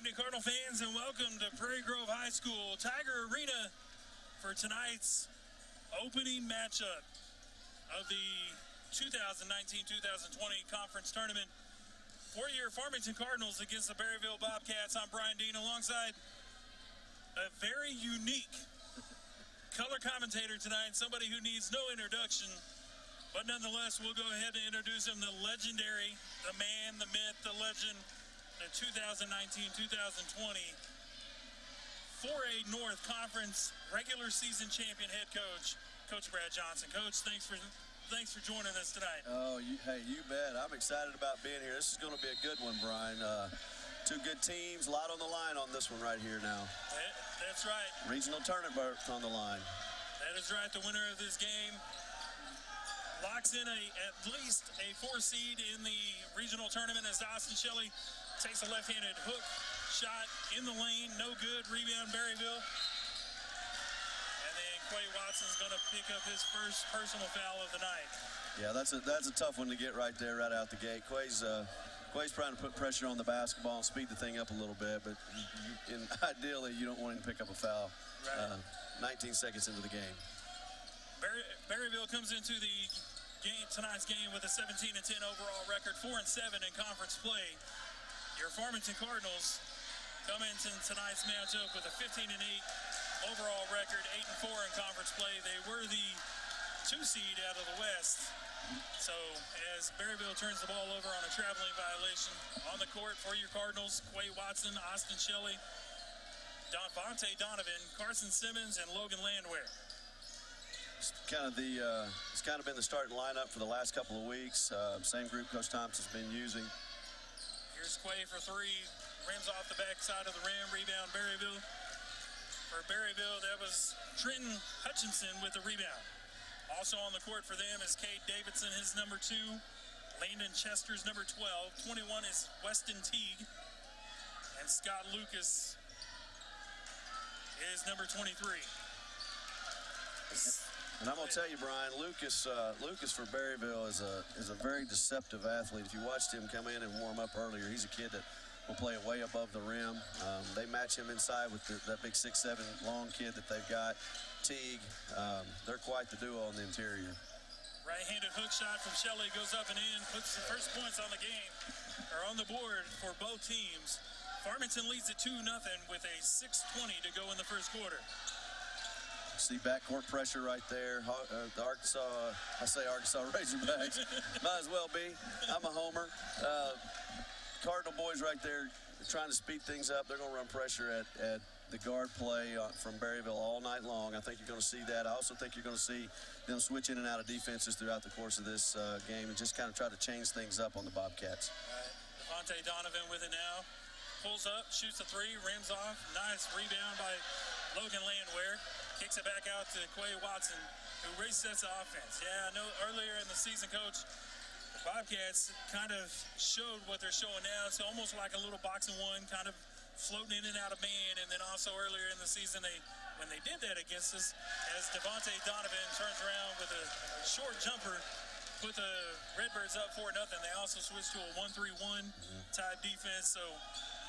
evening, Cardinal fans, and welcome to Prairie Grove High School Tiger Arena for tonight's opening matchup of the 2019-2020 conference tournament. Four-year Farmington Cardinals against the Berryville Bobcats. I'm Brian Dean alongside a very unique color commentator tonight, somebody who needs no introduction, but nonetheless, we'll go ahead and introduce him, the legendary, the man, the myth, the legend, the 2019-2020 4A North Conference regular season champion head coach, Coach Brad Johnson. Coach, thanks for joining us tonight. Oh, hey, you bet. I'm excited about being here. This is going to be a good one, Brian. Two good teams, a lot on the line on this one right here now. That's right. Regional tournament berth on the line. That is right. The winner of this game locks in at least a 4 seed in the regional tournament as Austin Shelley takes a left-handed hook shot in the lane. No good. Rebound Berryville. And then Quay Watson's going to pick up his first personal foul of the night. Yeah, that's a tough one to get right there, right out the gate. Quay's trying to put pressure on the basketball and speed the thing up a little bit, but ideally you don't want him to pick up a foul. Right. 19 seconds into the game. Berryville comes into the tonight's game with a 17-10 overall record, 4-7 in conference play. Your Farmington Cardinals come into tonight's matchup with a 15-8 overall record, 8-4 in conference play. They were the 2 seed out of the West. So as Berryville turns the ball over on a traveling violation on the court for your Cardinals, Quay Watson, Austin Shelley, Devontae Donovan, Carson Simmons, and Logan Landwehr. It's kind of been the starting lineup for the last couple of weeks. Same group Coach Thompson's been using. Here's Quay for 3, rims off the backside of the rim, rebound Berryville. For Berryville, that was Trenton Hutchinson with the rebound. Also on the court for them is Cade Davidson, his number 2. Landon Chester's number 12. 21 is Weston Teague. And Scott Lucas is number 23. And I'm going to tell you, Brian, Lucas for Berryville is a very deceptive athlete. If you watched him come in and warm up earlier, he's a kid that will play way above the rim. They match him inside with that big 6'7" long kid that they've got, Teague. They're quite the duo on the interior. Right-handed hook shot from Shelley goes up and in, puts the first points on the game, or on the board for both teams. Farmington leads at 2-0 with a 6:20 to go in the first quarter. See backcourt pressure right there. The Arkansas Razorbacks. Might as well be. I'm a homer. Cardinal boys right there trying to speed things up. They're going to run pressure at the guard play from Berryville all night long. I think you're going to see that. I also think you're going to see them switch in and out of defenses throughout the course of this game and just kind of try to change things up on the Bobcats. All right. Devontae Donovan with it now. Pulls up, shoots a 3, rims off. Nice rebound by Logan Landwehr. Kicks it back out to Quay Watson, who resets the offense. Yeah, I know earlier in the season, Coach, the Bobcats kind of showed what they're showing now. It's almost like a little boxing one, kind of floating in and out of man. And then also earlier in the season, when they did that against us, as Devontae Donovan turns around with a short jumper, put the Redbirds up 4-0. They also switched to a 1-3-1 type defense. So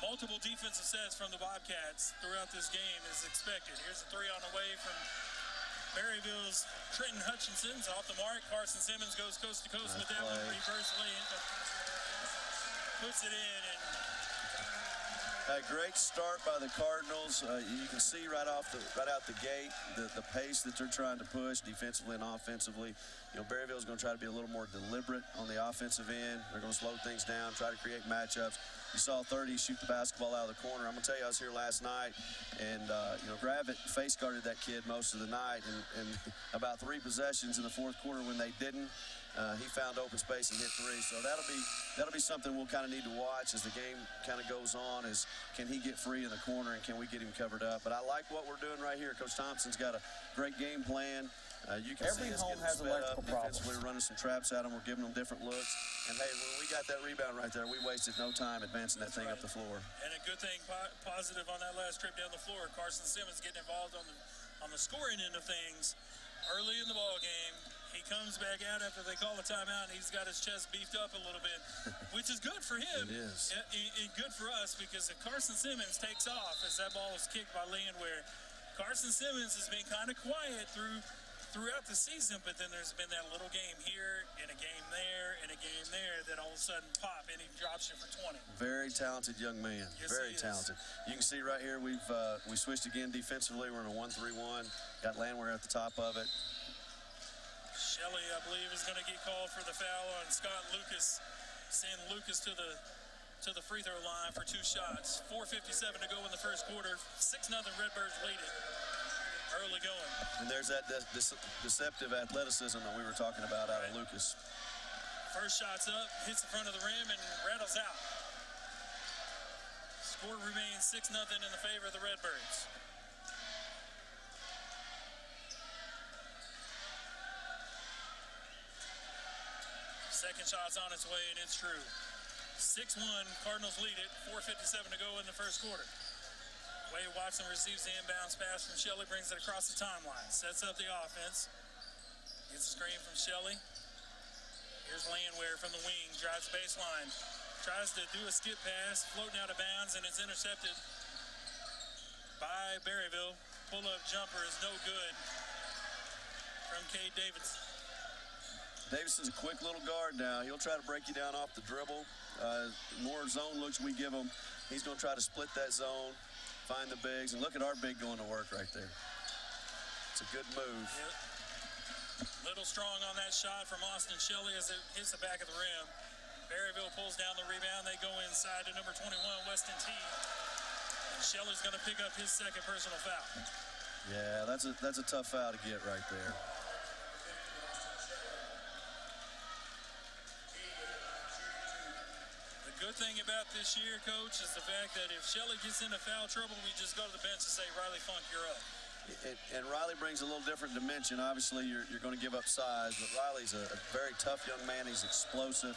multiple defensive sets from the Bobcats throughout this game is expected. Here's a 3 on the way from Berryville's Trenton Hutchinson's off the mark. Carson Simmons goes coast to coast with that one. Reverse lay in, puts it in. And a great start by the Cardinals. You can see right out the gate the pace that they're trying to push defensively and offensively. You know, Berryville's going to try to be a little more deliberate on the offensive end. They're going to slow things down, try to create matchups. You saw 30 shoot the basketball out of the corner. I'm going to tell you, I was here last night, and Gravett face guarded that kid most of the night, and about 3 possessions in the fourth quarter when they didn't, he found open space and hit 3. So that'll be something we'll kind of need to watch as the game kind of goes on. Is can he get free in the corner and can we get him covered up? But I like what we're doing right here. Coach Thompson's got a great game plan. You can Every see us home getting has sped electrical up. problems. We're running some traps at them. We're giving them different looks. And hey, when we got that rebound right there, we wasted no time advancing that thing up the floor. And a good thing, positive on that last trip down the floor, Carson Simmons getting involved on the scoring end of things early in the ball game. He comes back out after they call a timeout, and he's got his chest beefed up a little bit, which is good for him. It is. And good for us, because if Carson Simmons takes off as that ball is kicked by Landwehr, Carson Simmons has been kind of quiet throughout the season, but then there's been that little game here and a game there and a game there that all of a sudden pop, and he drops you for 20. Very talented young man. Yes, Very he is. talented. You can see right here we switched again defensively. We're in a 1-3-1. Got Landwehr at the top of it. Shelley, I believe, is going to get called for the foul on Scott Lucas. Send Lucas to the free throw line for 2 shots. 4:57 to go in the first quarter. 6-0 Redbirds lead it. Early going. And there's that deceptive athleticism that we were talking about out of Lucas. First shot's up, hits the front of the rim, and rattles out. Score remains 6-0 in the favor of the Redbirds. Second shot's on its way, and it's true. 6-1, Cardinals lead it. 4:57 to go in the first quarter. Wade Watson receives the inbounds pass from Shelley, brings it across the timeline, sets up the offense. Gets a screen from Shelley. Here's Landwehr from the wing, drives baseline, tries to do a skip pass, floating out of bounds, and it's intercepted by Berryville. Pull-up jumper is no good from Cade Davidson. Davidson's a quick little guard now. He'll try to break you down off the dribble. More zone looks we give him. He's going to try to split that zone, find the bigs, and look at our big going to work right there. It's a good move. Yep. Little strong on that shot from Austin Shelley as it hits the back of the rim. Berryville pulls down the rebound. They go inside to number 21, Weston T. And Shelley's going to pick up his second personal foul. Yeah, that's a tough foul to get right there. The good thing about this year, Coach, is the fact that if Shelley gets into foul trouble, we just go to the bench and say, Riley Funk, you're up. And Riley brings a little different dimension. Obviously, you're going to give up size, but Riley's a very tough young man. He's explosive,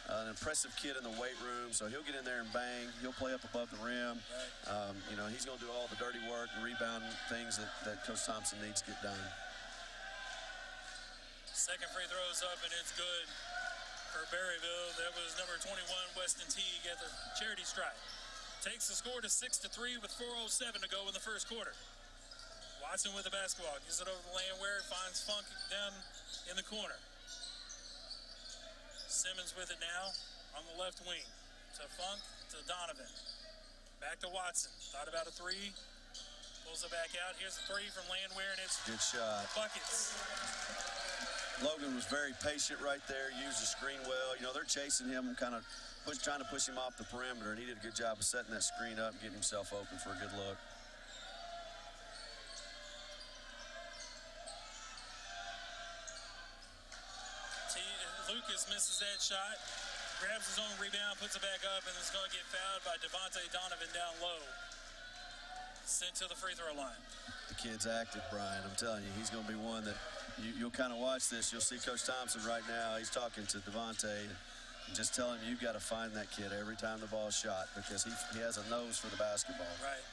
an impressive kid in the weight room, so he'll get in there and bang. He'll play up above the rim. Right. He's going to do all the dirty work and rebound things that Coach Thompson needs to get done. Second free throw is up, and it's good for Berryville. That was number 21, Weston Teague, at the charity stripe. Takes the score to 6-3 with 4:07 to go in the first quarter. Watson with the basketball, gives it over to Landwehr, finds Funk down in the corner. Simmons with it now on the left wing. To Funk, to Donovan. Back to Watson, thought about a three. Pulls it back out, here's the three from Landwehr, and it's good shot. Buckets. Logan was very patient right there, used the screen well. They're chasing him, kind of trying to push him off the perimeter, and he did a good job of setting that screen up and getting himself open for a good look. Lucas misses that shot, grabs his own rebound, puts it back up, and is going to get fouled by Devontae Donovan down low. Sent to the free throw line. The kid's active, Brian. I'm telling you, he's going to be one that you'll kind of watch this. You'll see Coach Thompson right now. He's talking to Devontae and just telling him, you've got to find that kid every time the ball's shot, because he has a nose for the basketball. Right.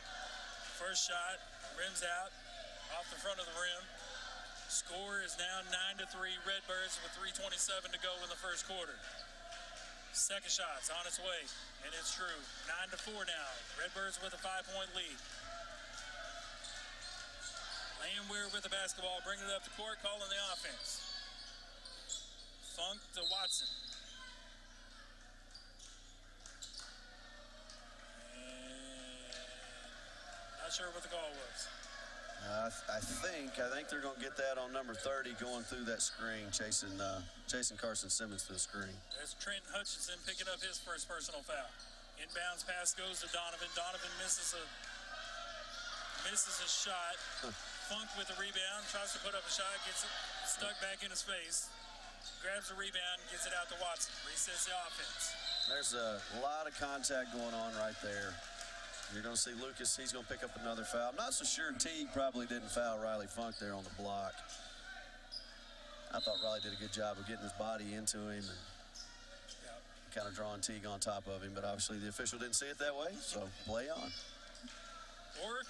First shot, rims out, off the front of the rim. Score is now 9-3 Redbirds with 3:27 to go in the first quarter. Second shot's on its way, and it's true. 9-4 now. Redbirds with a 5-point lead. Landwehr with the basketball, bringing it up the court, calling the offense. Funk to Watson. And not sure what the call was. I think they're going to get that on number 30 going through that screen, chasing Carson Simmons to the screen. There's Trent Hutchinson picking up his first personal foul. Inbounds pass goes to Donovan. Donovan misses a shot. Funk with the rebound, tries to put up a shot, gets it stuck back in his face. Grabs the rebound, gets it out to Watson. Resets the offense. There's a lot of contact going on right there. You're going to see Lucas, he's going to pick up another foul. I'm not so sure Teague probably didn't foul Riley Funk there on the block. I thought Riley did a good job of getting his body into him and kind of drawing Teague on top of him, but obviously the official didn't see it that way, so play on. Or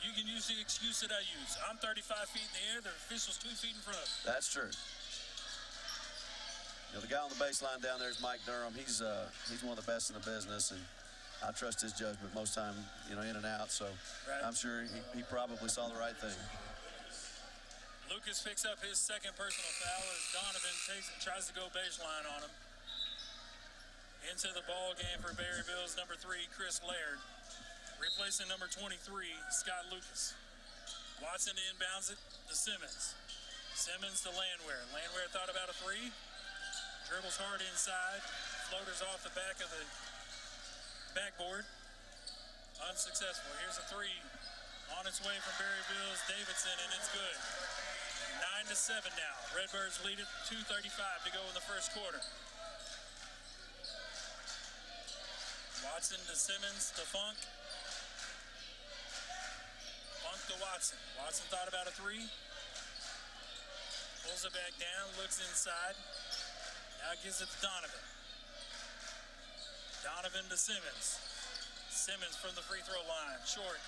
you can use the excuse that I use. I'm 35 feet in the air. The official's 2 feet in front of me. That's true. You know, the guy on the baseline down there is Mike Durham. He's one of the best in the business, and I trust his judgment most time, you know, in and out. So right. I'm sure he probably saw the right thing. Lucas picks up his second personal foul as Donovan tries to go baseline on him. Into the ball game for Berryville's number 3, Chris Laird. Replacing number 23, Scott Lucas. Watson inbounds it to Simmons. Simmons to Landwehr. Landwehr thought about a 3. Dribbles hard inside. Floaters off the back of the backboard. Unsuccessful. Here's a 3. On its way from Berryville's Davidson, and it's good. 9-7 now. Redbirds lead it. 2:35 to go in the first quarter. Watson to Simmons to Funk. Funk to Watson. Watson thought about a 3. Pulls it back down, looks inside. Now gives it to Donovan. Donovan to Simmons. Simmons from the free throw line, short.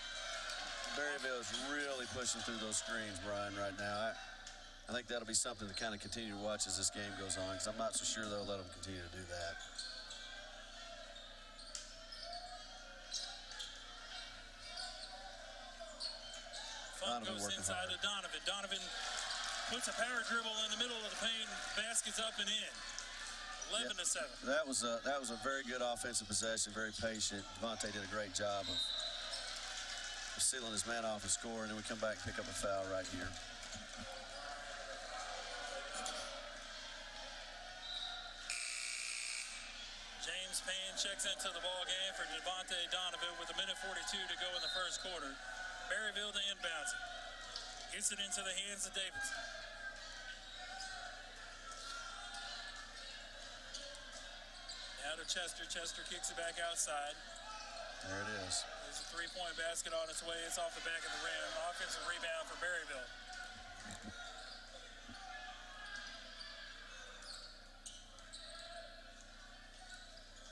Berryville is really pushing through those screens, Brian, right now. I think that'll be something to kind of continue to watch as this game goes on, because I'm not so sure they'll let them continue to do that. Funk goes inside to Donovan. Donovan puts a power dribble in the middle of the paint. Basket's up and in. 11-7. That was a very good offensive possession, very patient. Devontae did a great job of sealing his man off and scoring, and we come back and pick up a foul right here. James Payne checks into the ball game for Devontae Donovan with 1:42 to go in the first quarter. Berryville to inbounds it. Gets it into the hands of Davidson. Now to Chester. Chester kicks it back outside. There it is. There's a 3-point basket on its way. It's off the back of the rim. Offensive rebound for Berryville.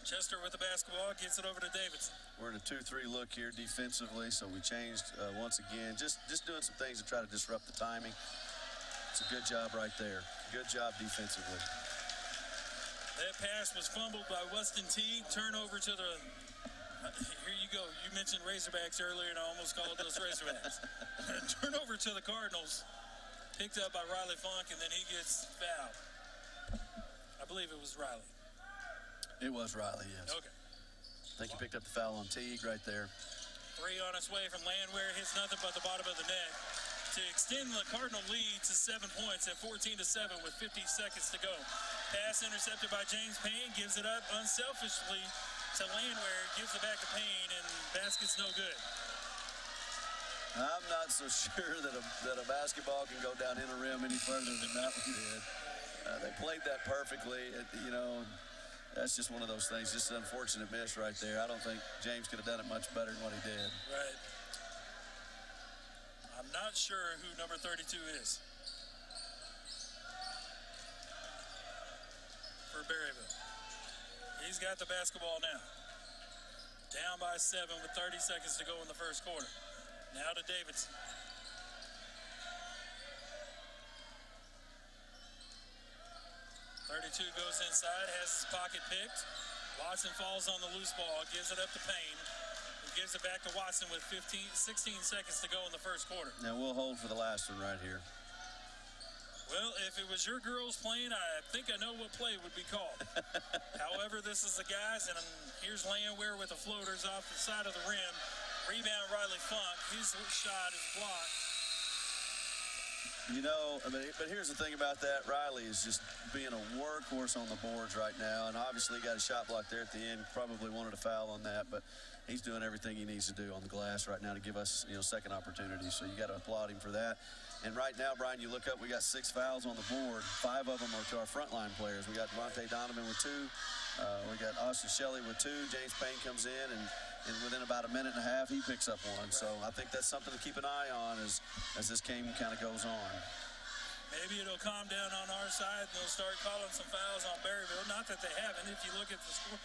Chester with the basketball, gets it over to Davidson. We're in a 2-3 look here defensively, so we changed once again. Just doing some things to try to disrupt the timing. It's a good job right there. Good job defensively. That pass was fumbled by Weston Teague. Turnover to the... here you go. You mentioned Razorbacks earlier, and I almost called those Razorbacks. Turnover to the Cardinals. Picked up by Riley Funk, and then he gets fouled. I believe it was Riley. It was Riley, yes. Okay. I think he picked up the foul on Teague right there. 3 on its way from Landwehr. Hits nothing but the bottom of the net to extend the Cardinal lead to 7 points at 14-7 with 50 seconds to go. Pass intercepted by James Payne. Gives it up unselfishly to Landwehr. Gives it back to Payne, and basket's no good. I'm not so sure that a basketball can go down in a rim any further than that one did. They played that perfectly. You know, that's just one of those things. Just an unfortunate miss right there. I don't think James could have done it much better than what he did. Right. I'm not sure who number 32 is for Berryville. He's got the basketball now. Down by 7 with 30 seconds to go in the first quarter. Now to Davidson. Goes inside, has his pocket picked. Watson falls on the loose ball, gives it up to Payne. He gives it back to Watson with 16 seconds to go in the first quarter. Now we'll hold for the last one right here. Well, if it was your girls playing, I think I know what play would be called. However, this is the guys, and here's Landwehr with the floaters off the side of the rim. Rebound Riley Funk. His shot is blocked. You know, but here's the thing about that. Riley is just being a workhorse on the boards right now, and obviously he got a shot block there at the end. Probably wanted a foul on that, but he's doing everything he needs to do on the glass right now to give us, you know, second opportunities. So you got to applaud him for that. And right now, Brian, you look up, we got 6 fouls on the board. 5 of them are to our frontline players. We got Devontae Donovan with 2. We got Austin Shelley with 2. James Payne comes in, and within about a minute and a half, he picks up 1. So I think that's something to keep an eye on as this game kind of goes on. Maybe it'll calm down on our side, and they'll start calling some fouls on Berryville. Not that they haven't. If you look at the score,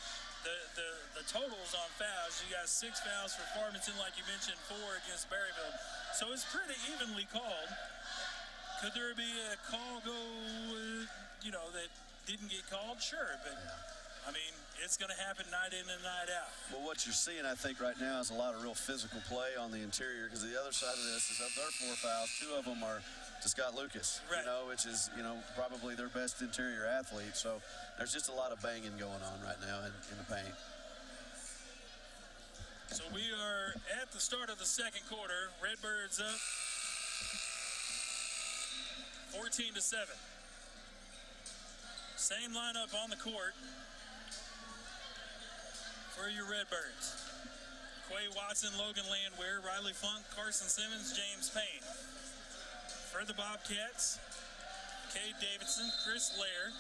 the totals on fouls. You got 6 fouls for Farmington, like you mentioned, 4 against Berryville. So it's pretty evenly called. Could there be a call that didn't get called? Sure, but I mean, it's going to happen night in and night out. Well, what you're seeing, I think, right now is a lot of real physical play on the interior, because the other side of this is of their 4 fouls, 2 of them are to Scott Lucas, right, which is, probably their best interior athlete. So there's just a lot of banging going on right now in the paint. So we are at the start of the second quarter. Redbirds up 14-7. Same lineup on the court for your Redbirds. Quay Watson, Logan Landwehr, Riley Funk, Carson Simmons, James Payne. For the Bobcats, Cade Davidson, Chris Lair.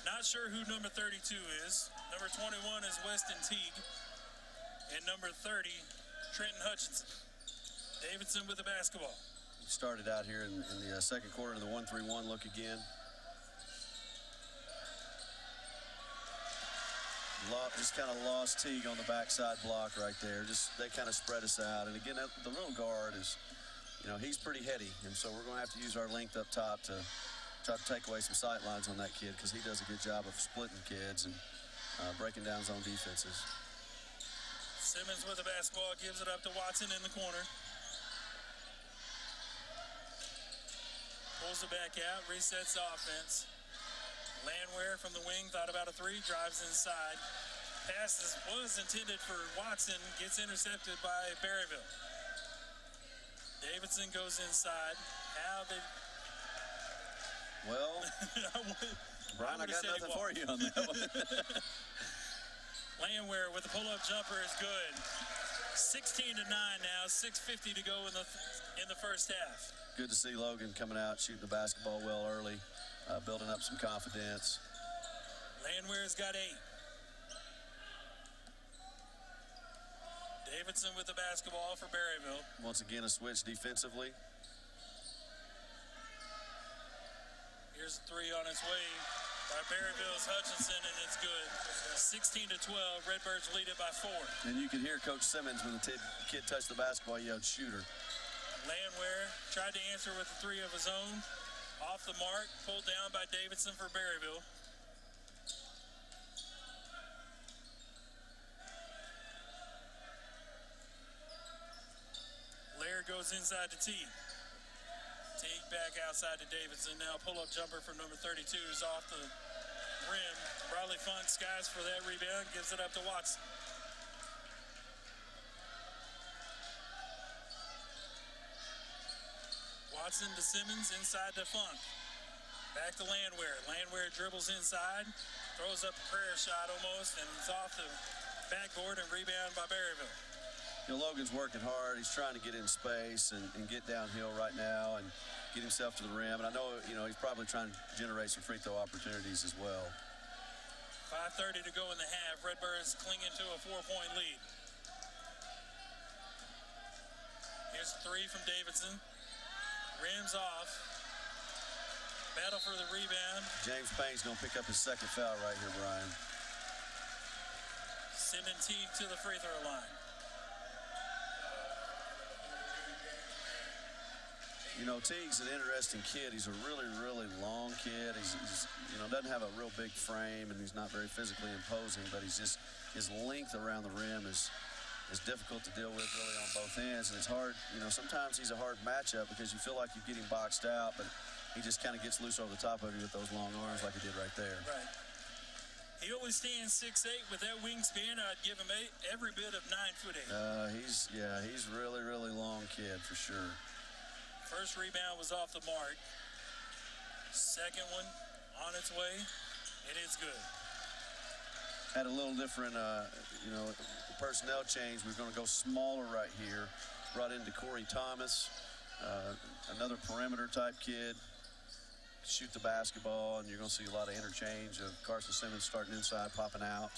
Not sure who number 32 is. Number 21 is Weston Teague. And number 30, Trenton Hutchinson. Davidson with the basketball. We started out here in the second quarter of the 1-3-1 look again. Just kind of lost Teague on the backside block right there. They kind of spread us out. And again, the little guard is, he's pretty heady. And so we're going to have to use our length up top to try to take away some sight lines on that kid, because he does a good job of splitting kids and breaking down zone defenses. Simmons with the basketball, gives it up to Watson in the corner. Pulls it back out, resets the offense. Landwehr from the wing, thought about a 3, drives inside. Pass was intended for Watson, gets intercepted by Berryville. Davidson goes inside. Well, Brian, I got nothing for you on that one. Landwehr with the pull-up jumper is good. 16-9 now, 6:50 to go in the first half. Good to see Logan coming out, shooting the basketball well early, building up some confidence. Landwehr's got 8. Davidson with the basketball for Berryville. Once again, a switch defensively. Here's a 3 on its way by Berryville's Hutchinson, and it's good. 16-12, Redbirds lead it by 4. And you can hear Coach Simmons when the kid touched the basketball, yelled, "Shooter." Landwehr tried to answer with a 3 of his own. Off the mark, pulled down by Davidson for Berryville. Lair goes inside to Teague. Teague back outside to Davidson. Now pull-up jumper from number 32 is off the rim. Riley Funk skies for that rebound, gives it up to Watson. Watson to Simmons, inside to Funk. Back to Landwehr. Landwehr dribbles inside, throws up a prayer shot almost, and it's off the backboard and rebound by Berryville. Logan's working hard. He's trying to get in space and get downhill right now and get himself to the rim. And I know, he's probably trying to generate some free throw opportunities as well. 5:30 to go in the half. Redbirds clinging to a 4-point lead. Here's a 3 from Davidson. Rims off. Battle for the rebound. James Payne's going to pick up his second foul right here, Brian. Sending Teague to the free throw line. Teague's an interesting kid. He's a really, really long kid. He's doesn't have a real big frame, and he's not very physically imposing, but his length around the rim is difficult to deal with really on both ends, and it's hard. Sometimes he's a hard matchup because you feel like you're getting boxed out, but he just kind of gets loose over the top of you with those long arms like he did right there. Right. He only stands 6'8". With that wingspan, I'd give him every bit of 9'8". He's really, really long kid for sure. First rebound was off the mark. Second one on its way. It is good. Had a little different, personnel change. We're going to go smaller right here. Brought into Corey Thomas, another perimeter type kid. Shoot the basketball, and you're going to see a lot of interchange of Carson Simmons starting inside, popping out.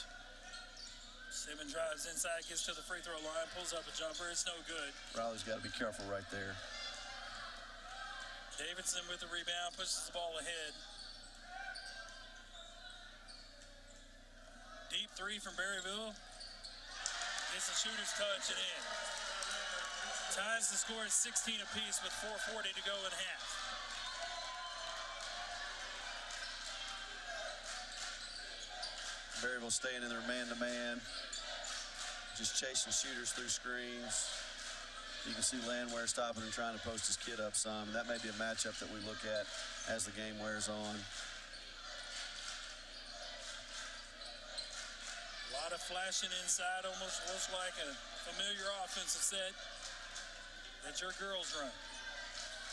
Simmons drives inside, gets to the free throw line, pulls up a jumper. It's no good. Riley's got to be careful right there. Davidson with the rebound, pushes the ball ahead. Deep 3 three from Berryville. Gets the shooter's touch and in. Ties the score at 16 apiece with 4:40 to go in half. Berryville staying in their man-to-man, just chasing shooters through screens. You can see Landwehr stopping and trying to post his kid up some. And that may be a matchup that we look at as the game wears on. A lot of flashing inside, almost looks like a familiar offensive set that your girls run.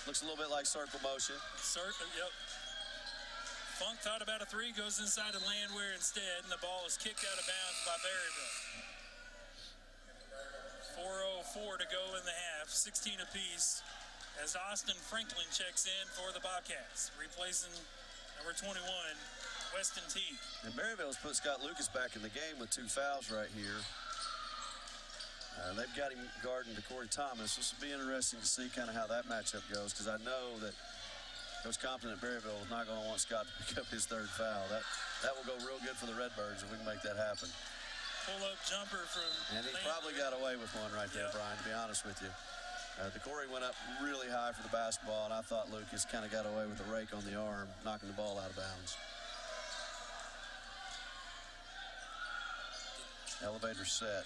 Looks a little bit like circle motion. Yep. Funk thought about a three, goes inside to Landwehr instead, and the ball is kicked out of bounds by Berryville. 4:04 to go in the half, 16 apiece, as Austin Franklin checks in for the Bobcats, replacing number 21, Weston T. And Berryville's put Scott Lucas back in the game with 2 fouls right here. They've got him guarding to Corey Thomas. This will be interesting to see kind of how that matchup goes, because I know that Coach Compton at Berryville is not going to want Scott to pick up his 3rd foul. That will go real good for the Redbirds if we can make that happen. Pull-up jumper from And he probably got away with one right there, Brian, to be honest with you. The Corey went up really high for the basketball, and I thought Lucas kind of got away with a rake on the arm, knocking the ball out of bounds. Elevator set.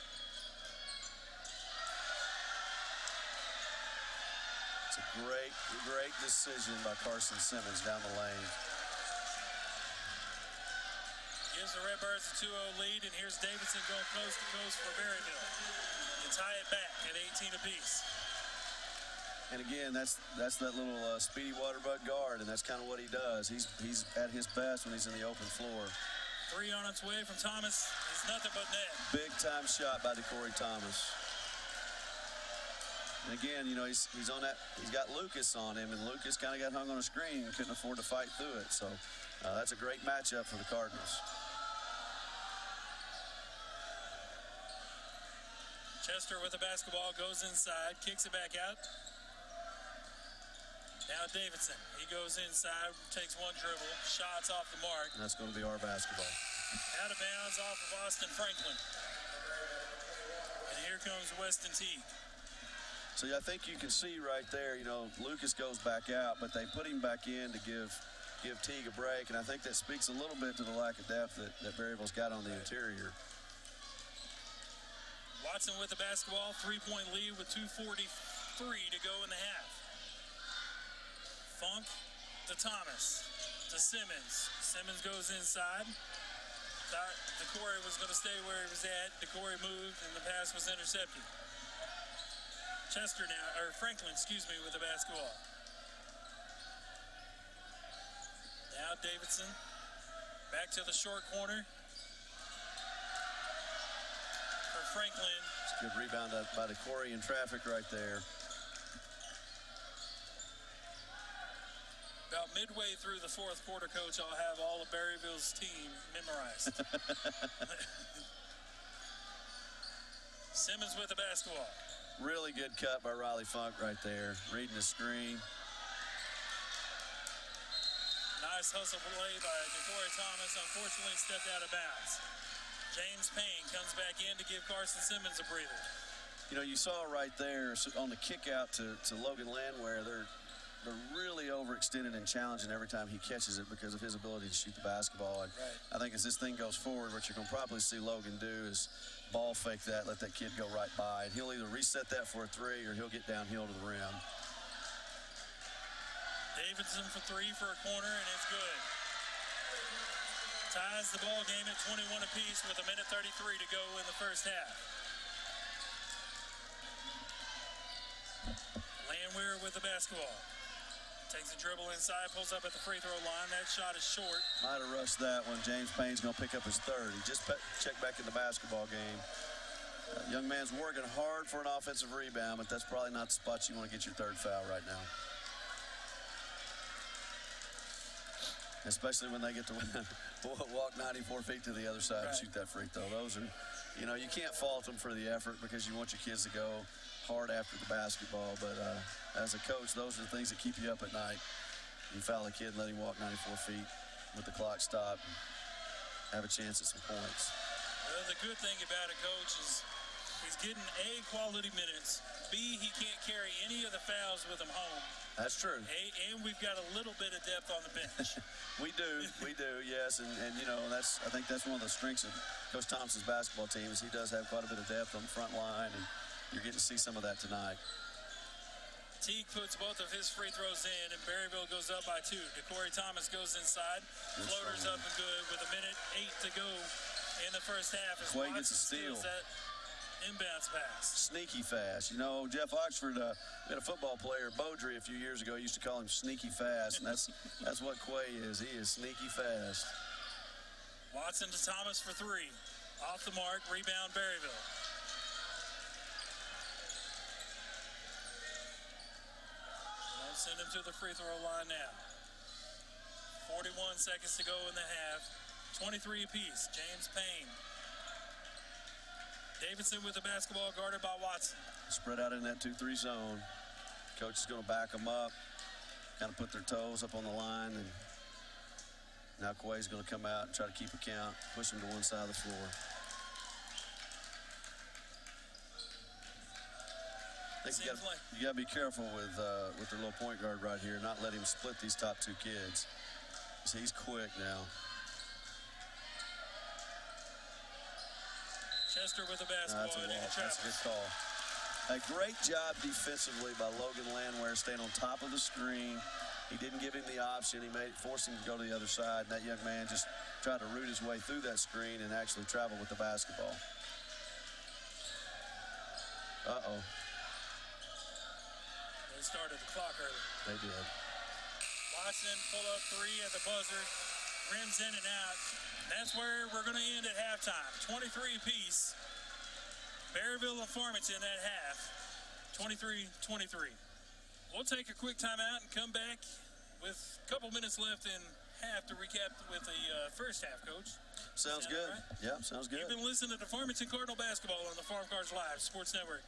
It's a great decision by Carson Simmons down the lane. Gives the Redbirds a 2-0 lead, and here's Davidson going coast to coast for Berryville to tie it back at 18 apiece. And again, that's that little speedy water bug guard, and that's kind of what he does. He's at his best when he's in the open floor. 3 on its way from Thomas is nothing but net. Big time shot by Corey Thomas. And again, you know, he's on that. He's got Lucas on him, and Lucas kind of got hung on a screen and couldn't afford to fight through it. So that's a great matchup for the Cardinals. Chester with the basketball, goes inside, kicks it back out. Now Davidson, he goes inside, takes one dribble, shots off the mark. And that's going to be our basketball. Out of bounds off of Austin Franklin. And here comes Weston Teague. So I think you can see right there, you know, Lucas goes back out, but they put him back in to give Teague a break, and I think that speaks a little bit to the lack of depth that Berryville's got on the interior. Watson with the basketball, 3-point lead with 2:43 to go in the half. Funk to Thomas, to Simmons. Simmons goes inside. Thought DeCorey was going to stay where he was at. DeCorey moved, and the pass was intercepted. Chester now, or Franklin, excuse me, with the basketball. Now Davidson, back to the short corner. For Franklin. It's a good rebound by DeCorey in traffic right there. About midway through the 4th quarter, Coach, I'll have all of Berryville's team memorized. Simmons with the basketball. Really good cut by Riley Funk right there, reading the screen. Nice hustle play by DeCorey Thomas, unfortunately stepped out of bounds. James Payne comes back in to give Carson Simmons a breather. You know, you saw right there on the kick out to Logan Landwehr, they're really overextended and challenging every time he catches it because of his ability to shoot the basketball. And I think as this thing goes forward, what you're going to probably see Logan do is ball fake that, let that kid go right by. And he'll either reset that for a 3 or he'll get downhill to the rim. Davidson for 3 for a corner, and it's good. Ties the ball game at 21 apiece with 1:33 to go in the first half. Landwehr with the basketball. Takes a dribble inside, pulls up at the free throw line. That shot is short. Might have rushed that one. James Payne's going to pick up his 3rd. He just checked back in the basketball game. Young man's working hard for an offensive rebound, but that's probably not the spot you want to get your 3rd foul right now. Especially when they get to walk 94 feet to the other side and shoot that free throw. Those are, you know, you can't fault them for the effort because you want your kids to go hard after the basketball. But as a coach, those are the things that keep you up at night. You foul a kid and let him walk 94 feet with the clock stopped and have a chance at some points. Well, the good thing about it, Coach, is he's getting A, quality minutes. B, he can't carry any of the fouls with him home. That's true. And we've got a little bit of depth on the bench. We do, yes. And you know, I think that's one of the strengths of Coach Thompson's basketball team is he does have quite a bit of depth on the front line, and you're getting to see some of that tonight. Teague puts both of his free throws in, and Berryville goes up by 2. DeCorey Thomas goes inside. Floater's up and good with 1:08 to go in the first half. As Quay gets a steal. That inbounds pass. Sneaky fast. You know, Jeff Oxford, we had a football player, Beaudry, a few years ago, used to call him sneaky fast, and that's what Quay is. He is sneaky fast. Watson to Thomas for 3. Off the mark, rebound Berryville. Send him to the free throw line now. 41 seconds to go in the half. 23 apiece. James Payne. Davidson with the basketball, guarded by Watson. Spread out in that 2-3 zone. Coach is going to back them up, kind of put their toes up on the line, and now Quay's going to come out and try to keep a count, push them to one side of the floor. I think you got to be careful with their little point guard right here, not let him split these top 2 kids. So he's quick now. Chester with the basketball. That's a good call. A great job defensively by Logan Landwehr, staying on top of the screen. He didn't give him the option. He forced him to go to the other side. And that young man just tried to root his way through that screen and actually travel with the basketball. Uh-oh. Started the clock early. They did. Watson pull up 3 at the buzzer, rims in and out. That's where we're going to end at halftime. 23 apiece. Berryville and Farmington at half. 23-23. We'll take a quick timeout and come back with a couple minutes left in half to recap with the first half, Coach. Sounds good. Right? Yeah, sounds good. You've been listening to Farmington Cardinal basketball on the Farm Cars Live Sports Network.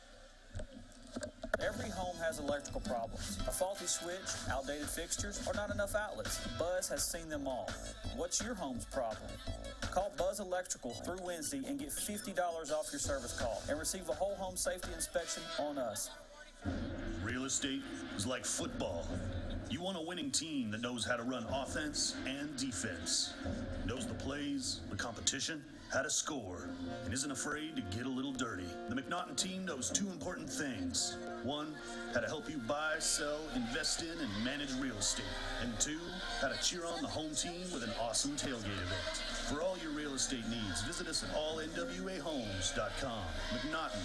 Every home has electrical problems. A faulty switch, outdated fixtures, or not enough outlets. Buzz has seen them all. What's your home's problem? Call Buzz Electrical through Wednesday and get $50 off your service call and receive a whole home safety inspection on us. Real estate is like football. You want a winning team that knows how to run offense and defense, knows the plays, the competition, how to score, and isn't afraid to get a little dirty. The McNaughton team knows 2 important things. 1, how to help you buy, sell, invest in, and manage real estate. And 2, how to cheer on the home team with an awesome tailgate event. For all your real estate needs, visit us at allnwahomes.com. McNaughton,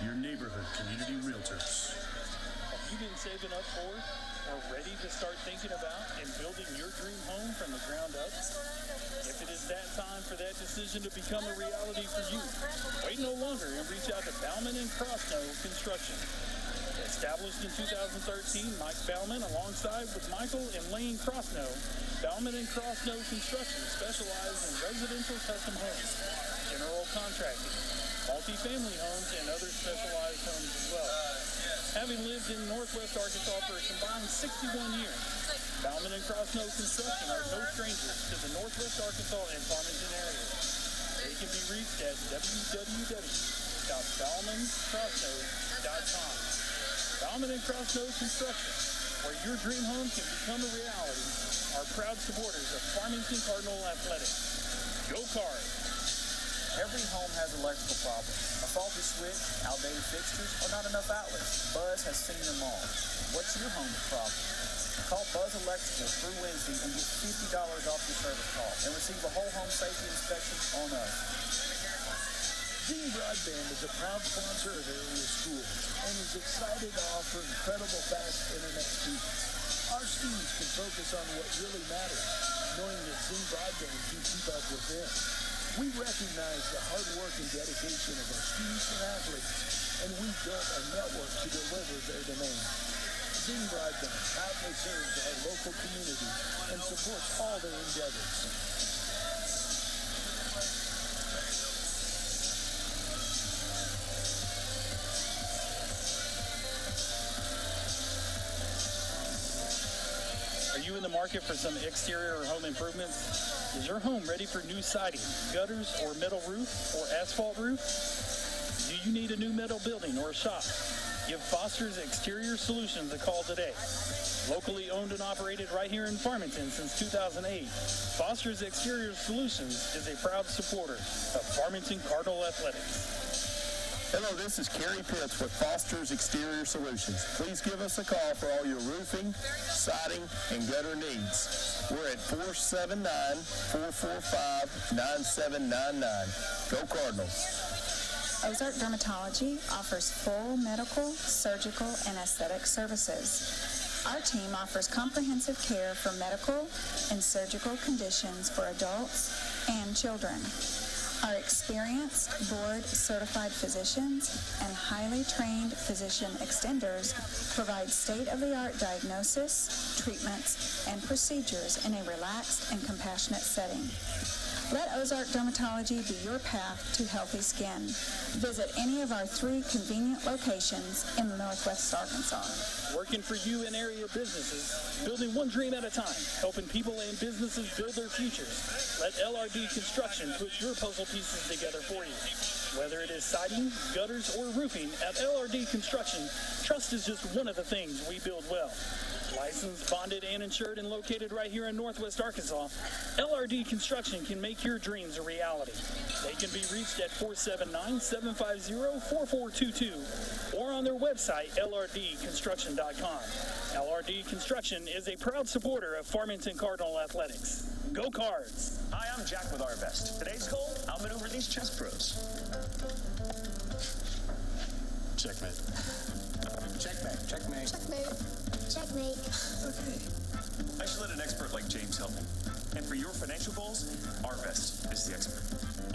your neighborhood community realtors. Have you been saving up for or ready to start thinking about and building your dream home from the ground up? If it is that time for that decision to become a reality for you, wait no longer and reach out to Bauman & Crosno Construction. Established in 2013, Mike Bauman, alongside with Michael and Lane Crosno, Bauman & Crosno Construction specializes in residential custom homes, general contracting, multi-family homes, and other specialized homes as well. Having lived in Northwest Arkansas for a combined 61 years, Bauman & Crosno Construction are no strangers to the Northwest Arkansas and Farmington area. They can be reached at www.baumancrosno.com. Bauman & Crosno Construction, where your dream home can become a reality, are proud supporters of Farmington Cardinal Athletics. Go Cards! Every home has electrical problems. A faulty switch, outdated fixtures, or not enough outlets. Buzz has seen them all. What's your home's problem? Call Buzz Electrical through Wednesday and get $50 off your service call and receive a whole home safety inspection on us. Zing Broadband is a proud sponsor of area schools and is excited to offer incredible fast internet speeds. Our students can focus on what really matters, knowing that Zing Broadband can keep up with them. We recognize the hard work and dedication of our students and athletes, and we built a network to deliver their demands. Zing Broadband proudly serves our local community and supports all their endeavors. Are you in the market for some exterior or home improvements? Is your home ready for new siding, gutters, or metal roof, or asphalt roof? Do you need a new metal building or a shop? Give Foster's Exterior Solutions a call today. Locally owned and operated right here in Farmington since 2008, Foster's Exterior Solutions is a proud supporter of Farmington Cardinal Athletics. Hello, this is Kerry Pitts with Foster's Exterior Solutions. Please give us a call for all your roofing, siding, and gutter needs. We're at 479-445-9799. Go Cardinals. Ozark Dermatology offers full medical, surgical, and aesthetic services. Our team offers comprehensive care for medical and surgical conditions for adults and children. Our experienced, board-certified physicians and highly trained physician extenders provide state-of-the-art diagnosis, treatments, and procedures in a relaxed and compassionate setting. Let Ozark Dermatology be your path to healthy skin. Visit any of our 3 convenient locations in Northwest Arkansas. Working for you in area businesses, building one dream at a time, helping people and businesses build their futures. Let LRD Construction put your puzzle pieces together for you. Whether it is siding, gutters, or roofing, at LRD Construction, trust is just one of the things we build well. Licensed, bonded, and insured, and located right here in Northwest Arkansas, LRD Construction can make your dreams a reality. They can be reached at 479-750-4422 or on their website, lrdconstruction.com. LRD Construction is a proud supporter of Farmington Cardinal Athletics. Go Cards! Hi, I'm Jack with Arvest. Today's goal, I'll maneuver these chess pros. Checkmate. Checkmate. Checkmate. Checkmate. Checkmate. Okay. I should let an expert like James help me. And for your financial goals, Arvest is the expert.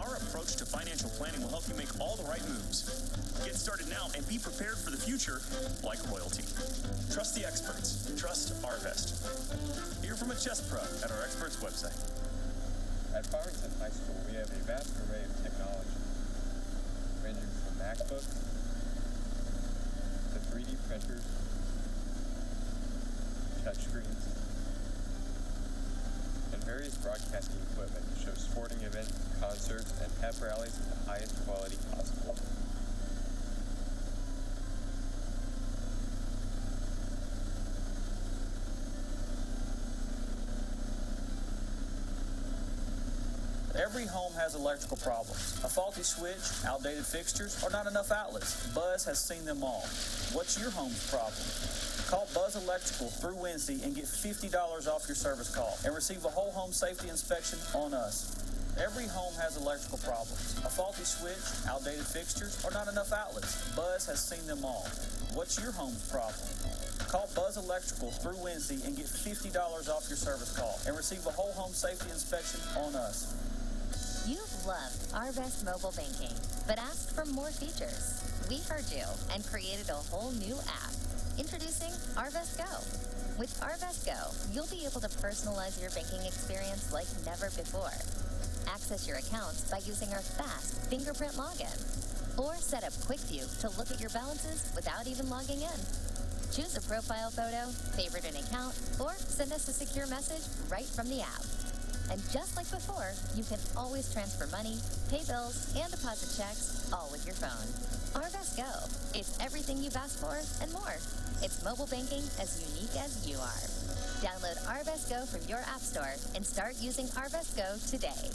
Our approach to financial planning will help you make all the right moves. Get started now and be prepared for the future like royalty. Trust the experts. Trust Arvest. Hear from a chess pro at our experts website. At Farmington High School, we have a vast array of technology, ranging from MacBooks to 3D printers, touchscreens, and various broadcasting equipment to show sporting events, concerts, and pep rallies at the highest quality possible. Every home has electrical problems. A faulty switch, outdated fixtures, or not enough outlets. Buzz has seen them all. What's your home's problem? Call Buzz Electrical through Wednesday and get $50 off your service call and receive a whole home safety inspection on us. Every home has electrical problems. A faulty switch, outdated fixtures, or not enough outlets. Buzz has seen them all. What's your home's problem? Call Buzz Electrical through Wednesday and get $50 off your service call and receive a whole home safety inspection on us. You've loved Arvest mobile banking, but asked for more features. We heard you and created a whole new app. Introducing Arvest Go. With Arvest Go, you'll be able to personalize your banking experience like never before. Access your accounts by using our fast fingerprint login. Or set up Quick View to look at your balances without even logging in. Choose a profile photo, favorite an account, or send us a secure message right from the app. And just like before, you can always transfer money, pay bills, and deposit checks, all with your phone. Arvest Go. It's everything you've asked for and more. It's mobile banking as unique as you are. Download Arvest Go from your app store and start using Arvest Go today.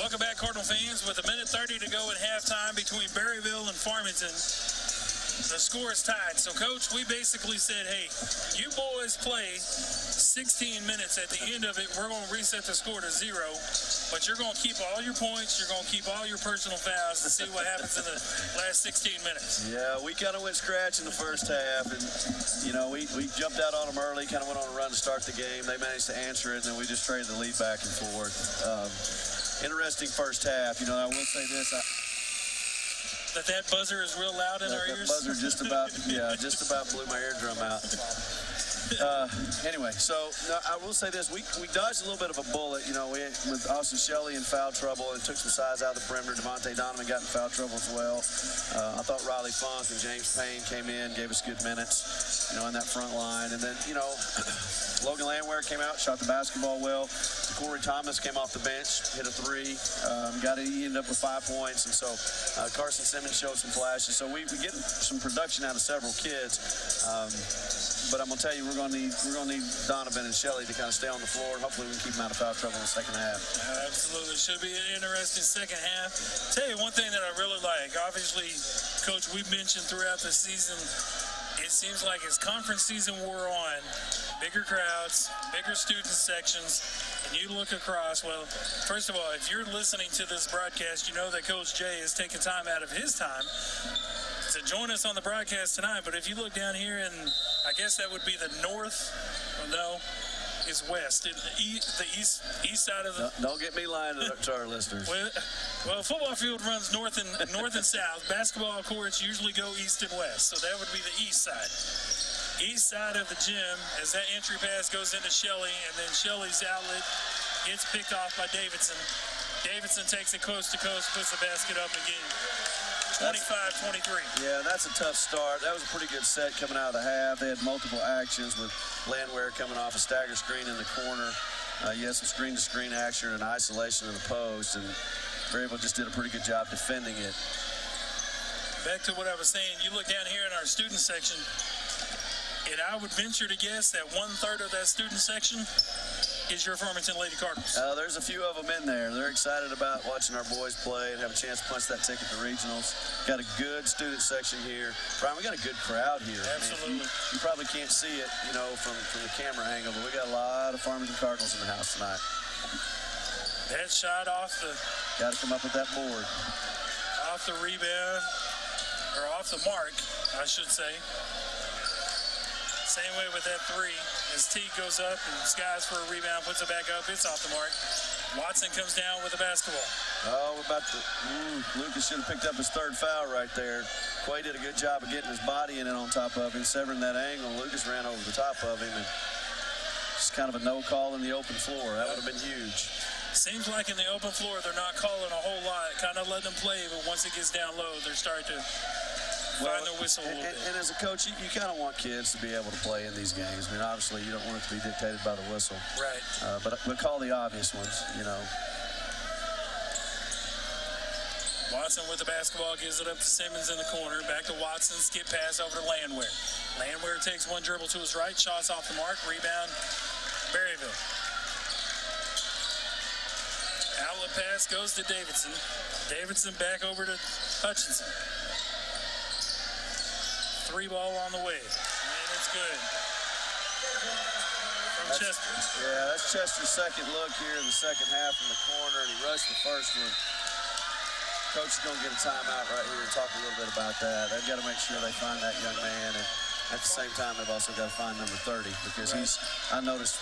Welcome back, Cardinal fans. With 1:30 to go at halftime between Berryville and Farmington, the score is tied. So, Coach, we basically said, hey, you boys play 16 minutes. At the end of it, we're going to reset the score to 0. But you're going to keep all your points. You're going to keep all your personal fouls to see what happens in the last 16 minutes. Yeah, we kind of went scratch in the first half. And, you know, we jumped out on them early, kind of went on a run to start the game. They managed to answer it, and then we just traded the lead back and forth. Interesting first half. You know, I will say this. That buzzer is real loud in our ears? That buzzer just about blew my eardrum out. Anyway, so no, I will say this. We dodged a little bit of a bullet, you know, with Austin Shelley in foul trouble and took some size out of the perimeter. Devontae Donovan got in foul trouble as well. I thought Riley Funk and James Payne came in, gave us good minutes, you know, in that front line. And then, you know, Logan Landwehr came out, shot the basketball well. Corey Thomas came off the bench, hit a 3. He ended up with 5 points. And so Carson Simmons showed some flashes. So we get some production out of several kids. But I'm gonna tell you, we're gonna need Donovan and Shelley to kind of stay on the floor. Hopefully, we can keep them out of foul trouble in the second half. Absolutely, should be an interesting second half. Tell you one thing that I really like. Obviously, Coach, we've mentioned throughout the season, it seems like as conference season wore on, bigger crowds, bigger student sections, and you look across. Well, first of all, if you're listening to this broadcast, you know that Coach Jay is taking time out of his time to join us on the broadcast tonight. But if you look down here, and I guess that would be the north, no, is west. The east side of the... Don't get me lying to our listeners. Well, football field runs north and south. Basketball courts usually go east and west, so that would be the east side. East side of the gym, as that entry pass goes into Shelley, and then Shelley's outlet gets picked off by Davidson. Davidson takes it coast to coast, puts the basket up again. 25-23. Yeah, that's a tough start. That was a pretty good set coming out of the half. They had multiple actions with Landwehr coming off a stagger screen in the corner. You had some screen-to-screen action and isolation in the post, and Berryville just did a pretty good job defending it. Back to what I was saying, you look down here in our student section, and I would venture to guess that 1/3 of that student section is your Farmington Lady Cardinals. There's a few of them in there. They're excited about watching our boys play and have a chance to punch that ticket to regionals. Got a good student section here. Brian, we got a good crowd here. Absolutely. I mean, you probably can't see it, you know, from the camera angle, but we got a lot of Farmington Cardinals in the house tonight. That shot off the... Got to come up with that board. Off the rebound, or off the mark, I should say. Same way with that 3. As Teague goes up and skies for a rebound, puts it back up, it's off the mark. Watson comes down with the basketball. Oh, Lucas should have picked up his 3rd foul right there. Quay did a good job of getting his body in and on top of him, severing that angle. Lucas ran over the top of him, and just kind of a no call in the open floor. That would have been huge. Seems like in the open floor, they're not calling a whole lot, kind of letting them play, but once it gets down low, they're starting to find their whistle a little bit. And as a coach, you kind of want kids to be able to play in these games. I mean, obviously, you don't want it to be dictated by the whistle. Right. But call the obvious ones, you know. Watson with the basketball, gives it up to Simmons in the corner. Back to Watson, skip pass over to Landwehr. Landwehr takes one dribble to his right, shots off the mark, rebound, Berryville. Outlet pass goes to Davidson. Davidson back over to Hutchinson. 3 ball on the way, and it's good. From Chester. Yeah, that's Chester's second look here in the second half from the corner, and he rushed the first one. Coach is going to get a timeout right here and talk a little bit about that. They've got to make sure they find that young man, and at the same time, they've also got to find number 30, because I noticed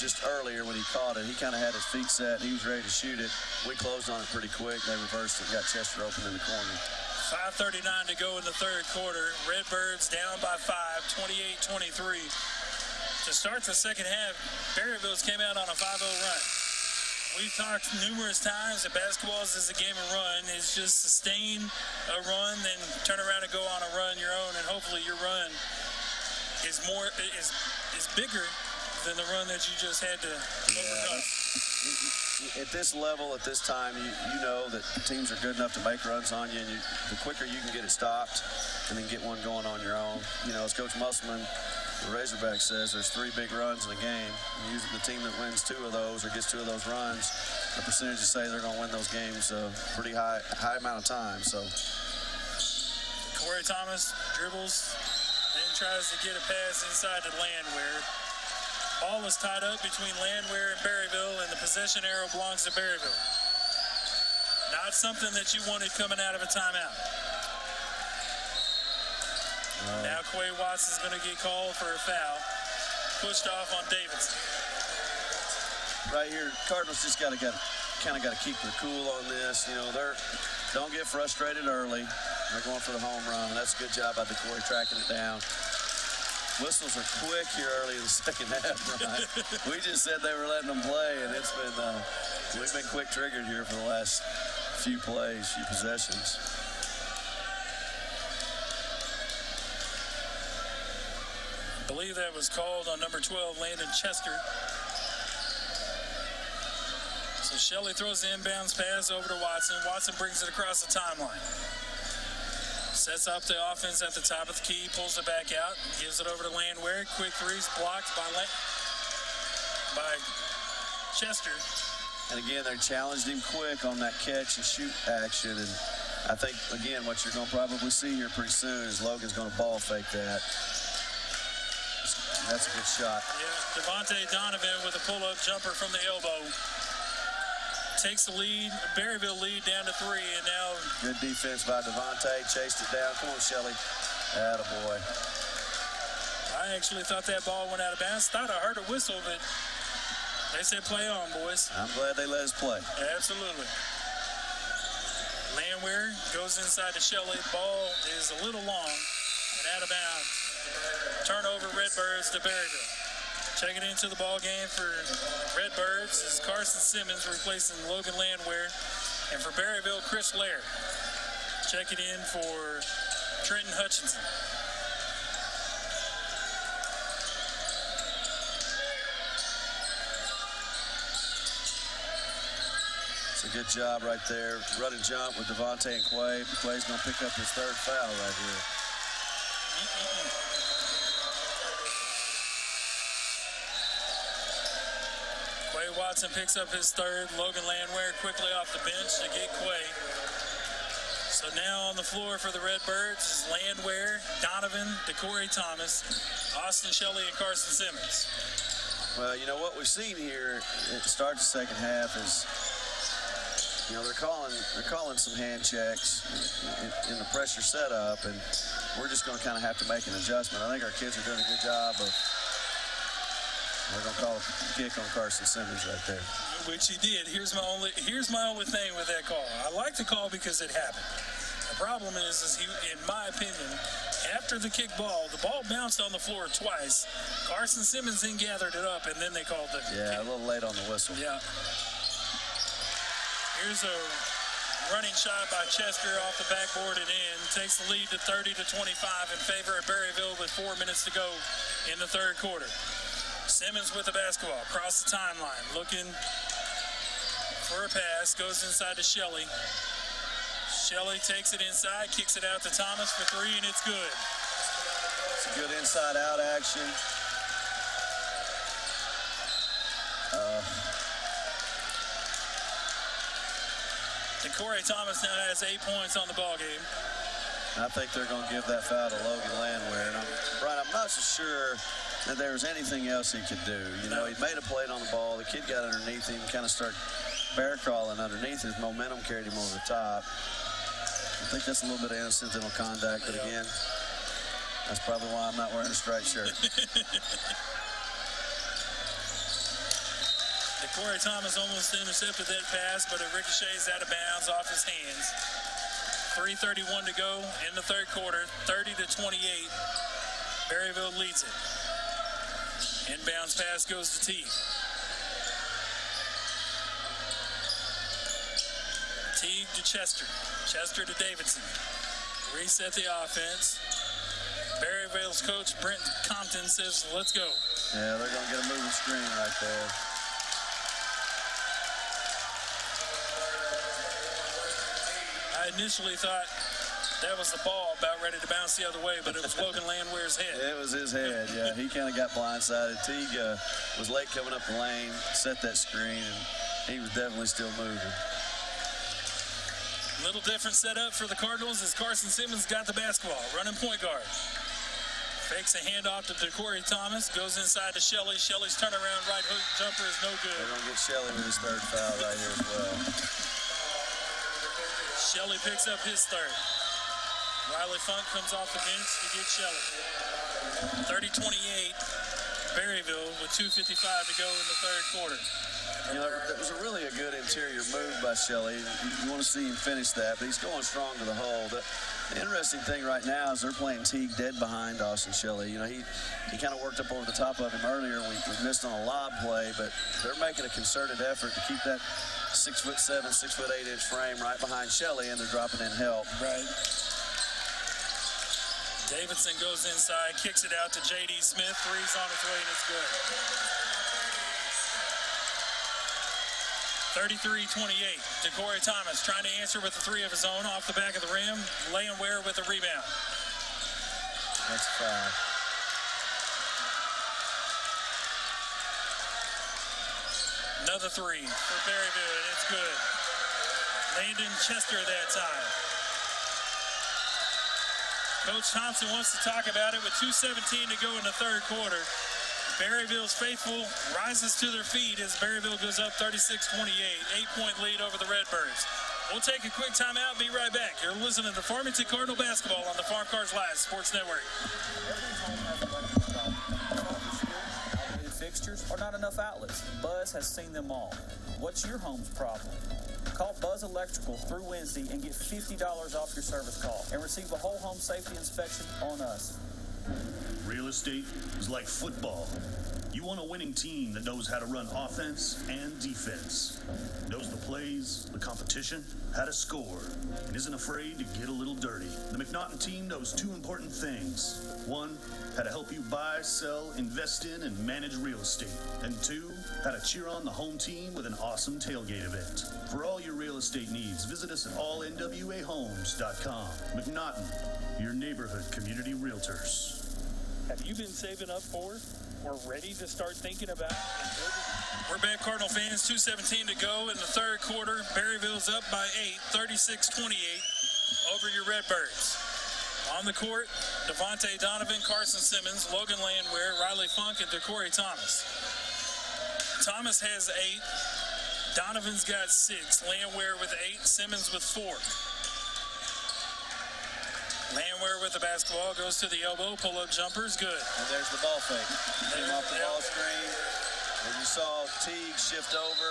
just earlier when he caught it, he kind of had his feet set, and he was ready to shoot it. We closed on it pretty quick. They reversed it, got Chester open in the corner. 5:39 to go in the third quarter. Redbirds down by 5, 28-23. To start the second half, Berryville's came out on a 5-0 run. We've talked numerous times that basketball is a game of run. It's just sustain a run, then turn around and go on a run your own, and hopefully your run is bigger than the run that you just had to overcome. At this level, at this time, you know that teams are good enough to make runs on you, and the quicker you can get it stopped and then get one going on your own. You know, as Coach Musselman the Razorback says there's 3 big runs in a game. And usually the team that wins 2 of those or gets 2 of those runs, the percentages say they're going to win those games a pretty high amount of time. So Corey Thomas dribbles, then tries to get a pass inside to Landwehr. Ball is tied up between Landwehr and Berryville, and the possession arrow belongs to Berryville. Not something that you wanted coming out of a timeout. Now Quay Watts is going to get called for a foul. Pushed off on Davidson. Right here, Cardinals just kind of got to keep their cool on this. You know, don't get frustrated early. They're going for the home run. That's a good job by DeCory tracking it down. Whistles are quick here early in the second half, Brian. We just said they were letting them play, and it's been we've been quick triggered here for the last few plays, few possessions. I believe that was called on number 12, Landon Chester. So Shelley throws the inbounds pass over to Watson. Watson brings it across the timeline. Sets up the offense at the top of the key, pulls it back out, gives it over to Landwehr. Quick threes blocked by Chester. And again, they challenged him quick on that catch and shoot action. And I think, again, what you're going to probably see here pretty soon is Logan's going to ball fake that. That's a good shot. Yeah, Devontae Donovan with a pull-up jumper from the elbow. Takes the lead, Berryville lead down to 3, and now... Good defense by Devontae, chased it down. Come on, Shelley. Attaboy. I actually thought that ball went out of bounds. Thought I heard a whistle, but they said play on, boys. I'm glad they let us play. Absolutely. Landwehr goes inside to Shelley. Ball is a little long and out of bounds. Turnover, Redbirds to Berryville. Checking into the ball game for Redbirds is Carson Simmons replacing Logan Landwehr. And for Berryville, Chris Laird. Checking in for Trenton Hutchinson. It's a good job right there. Run and jump with Devontae and Quay. Quay's going to pick up his 3rd foul right here. Watson picks up his 3rd. Logan Landwehr quickly off the bench to get Quay. So now on the floor for the Redbirds is Landwehr, Donovan, DeCory Thomas, Austin Shelley, and Carson Simmons. Well, you know what we've seen here at the start of the second half is, you know, they're calling some hand checks in the pressure setup, and we're just going to kind of have to make an adjustment. I think our kids are doing a good job of. We're going to call a kick on Carson Simmons right there. Which he did. Here's my only thing with that call. I like the call because it happened. The problem is he, in my opinion, after the kick ball, the ball bounced on the floor twice. Carson Simmons then gathered it up, and then they called the kick. A little late on the whistle. Yeah. Here's a running shot by Chester off the backboard and in. Takes the lead to 30-25 in favor of Berryville with 4 minutes to go in the 3rd quarter. Simmons with the basketball, across the timeline, looking for a pass, goes inside to Shelley. Shelley takes it inside, kicks it out to Thomas for 3, and it's good. It's a good inside-out action. DeCory Thomas now has 8 points on the ball game. I think they're going to give that foul to Logan Landwehr. And I'm not so sure that there was anything else he could do. You know, he made a play on the ball. The kid got underneath him, kind of started bear crawling underneath. His momentum carried him over the top. I think that's a little bit of incidental conduct, but again, that's probably why I'm not wearing a striped shirt. DeCory Thomas almost intercepted that pass, but it ricochets out of bounds off his hands. 3:31 to go in the 3rd quarter, 30-28. Berryville leads it. Inbounds pass goes to Teague. Teague to Chester. Chester to Davidson. Reset the offense. Berryville's coach, Brent Compton, says, let's go. Yeah, they're going to get a moving screen right there. I initially thought That was the ball about ready to bounce the other way, but it was Logan Landwehr's head. It was his head, yeah. He kind of got blindsided. Teague was late coming up the lane, set that screen, and he was definitely still moving. Little different setup for the Cardinals as Carson Simmons got the basketball. Running point guard. Fakes a handoff to DeCorey Thomas. Goes inside to Shelley. Shelley's turnaround right hook jumper is no good. They're going to get Shelley with his third foul right here as well. Shelley picks up his third. Riley Funk comes off the bench to get Shelley. 30-28. Berryville with 2:55 to go in the third quarter. You know, that was really a good interior move by Shelley. You want to see him finish that, but he's going strong to the hole. The interesting thing right now is they're playing Teague dead behind Austin Shelley. You know, he kind of worked up over the top of him earlier. We missed on a lob play, but they're making a concerted effort to keep that 6'7", 6'8" frame right behind Shelley, and they're dropping in help. Right. Davidson goes inside, kicks it out to J.D. Smith. Three's on its way, and it's good. 33-28. DeCorey Thomas trying to answer with a three of his own off the back of the rim. Landwehr with a rebound. That's a foul. Another three for Berryville, and it's good. Landon Chester that time. Coach Thompson wants to talk about it with 2:17 to go in the third quarter. Berryville's faithful rises to their feet as Berryville goes up 36-28. 8-point lead over the Redbirds. We'll take a quick timeout, be right back. You're listening to Farmington Cardinal Basketball on the Farm Cars Live Sports Network. Every home has electrical problems. Outdated fixtures or not enough outlets. Buzz has seen them all. What's your home's problem? Call Buzz Electrical through Wednesday and get $50 off your service call and receive a whole home safety inspection on us. Real estate is like football. You want a winning team that knows how to run offense and defense, knows the plays, the competition, how to score, and isn't afraid to get a little dirty. The McNaughton team knows two important things. One, how to help you buy, sell, invest in, and manage real estate. And two, how to cheer on the home team with an awesome tailgate event. For all your real estate needs, visit us at allnwahomes.com. McNaughton, your neighborhood community realtors. Have you been saving up for or ready to start thinking about and building? We're back, Cardinal fans. 2:17 to go in the third quarter. Berryville's up by 8, 36-28 over your Redbirds. On the court, Devontae Donovan, Carson Simmons, Logan Landwehr, Riley Funk, and DeCorey Thomas. Thomas has 8. Donovan's got 6. Landwehr with 8. Simmons with 4. Landwehr with the basketball, goes to the elbow, pull-up jumper's good. And there's the ball fake. Came off the ball screen. And you saw Teague shift over.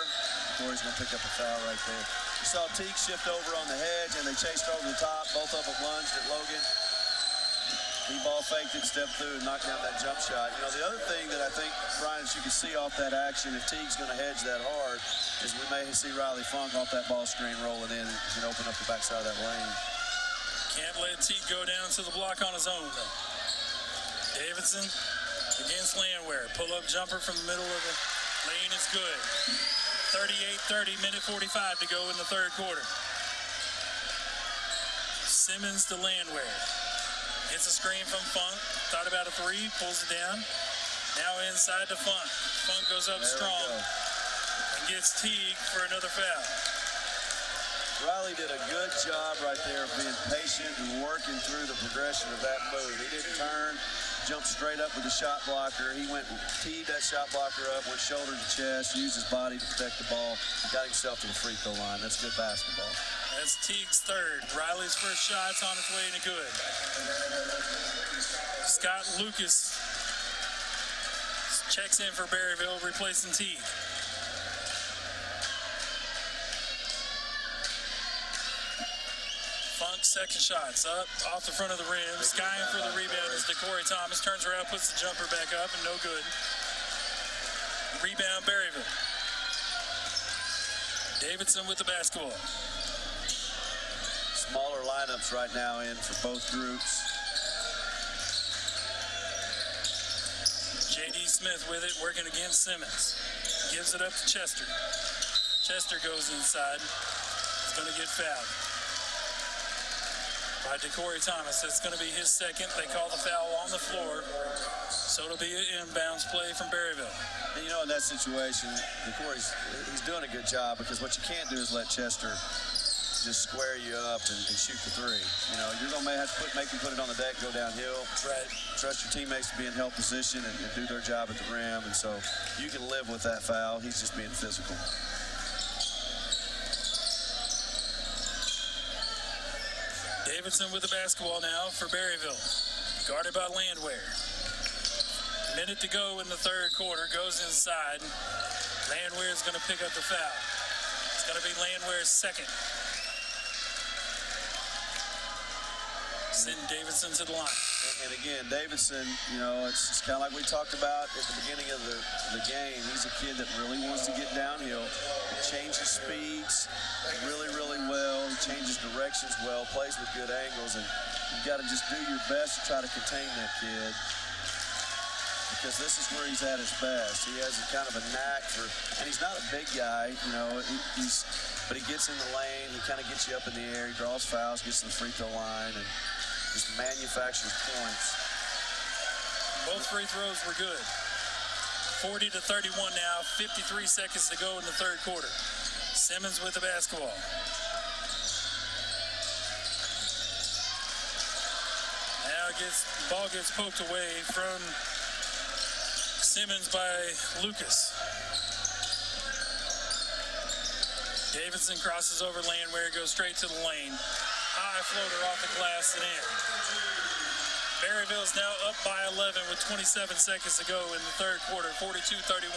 Corey's going to pick up a foul right there. You saw Teague shift over on the hedge, and they chased over the top. Both of them lunged at Logan. He ball faked it, stepped through, and knocked down that jump shot. You know, the other thing that I think, Brian, you can see off that action, if Teague's going to hedge that hard, is we may see Riley Funk off that ball screen rolling in and open up the backside of that lane. Can't let Teague go down to the block on his own, though. Davidson against Landwehr. Pull-up jumper from the middle of the lane is good. 38-30, minute 45 to go in the third quarter. Simmons to Landwehr. Gets a screen from Funk. Thought about a three, pulls it down. Now inside to Funk. Funk goes up strong and gets Teague for another foul. Riley did a good job right there of being patient and working through the progression of that move. He didn't turn, jumped straight up with the shot blocker. He went and teed that shot blocker up, went shoulder to chest, used his body to protect the ball, got himself to the free throw line. That's good basketball. That's Teague's third. Riley's first shot's on its way to good. Scott Lucas checks in for Berryville, replacing Teague. Funk, second shot's up off the front of the rim. Skying for the rebound is DeCorey Thomas. Turns around, puts the jumper back up, and no good. Rebound, Berryville. Davidson with the basketball. Smaller lineups right now in for both groups. J.D. Smith with it, working against Simmons. Gives it up to Chester. Chester goes inside. He's going to get fouled. DeCorey Thomas. That's going to be his second. They call the foul on the floor. So it'll be an inbounds play from Berryville. And in that situation, DeCorey's he's doing a good job, because what you can't do is let Chester just square you up and shoot the three. You're going to have to make him put it on the deck, go downhill. Right. Trust your teammates to be in help position and do their job at the rim. And so you can live with that foul. He's just being physical. Davidson with the basketball now for Berryville. Guarded by Landwehr. Minute to go in the third quarter. Goes inside. Landwehr is going to pick up the foul. It's going to be Landwehr's second. Send Davidson to the line. And again, Davidson, it's kind of like we talked about at the beginning of the game. He's a kid that really wants to get downhill. He changes speeds really, really well. He changes directions well, plays with good angles, and you've got to just do your best to try to contain that kid, because this is where he's at his best. He has a kind of a knack for, and he's not a big guy, but he gets in the lane. He kind of gets you up in the air. He draws fouls, gets to the free throw line, and just manufactures points. Both free throws were good. 40-31 now. 53 seconds to go in the third quarter. Simmons with the basketball. Now ball gets poked away from Simmons by Lucas. Davidson crosses over Landwehr, goes straight to the lane. High floater off the glass and in. Berryville's now up by 11 with 27 seconds to go in the third quarter, 42-31.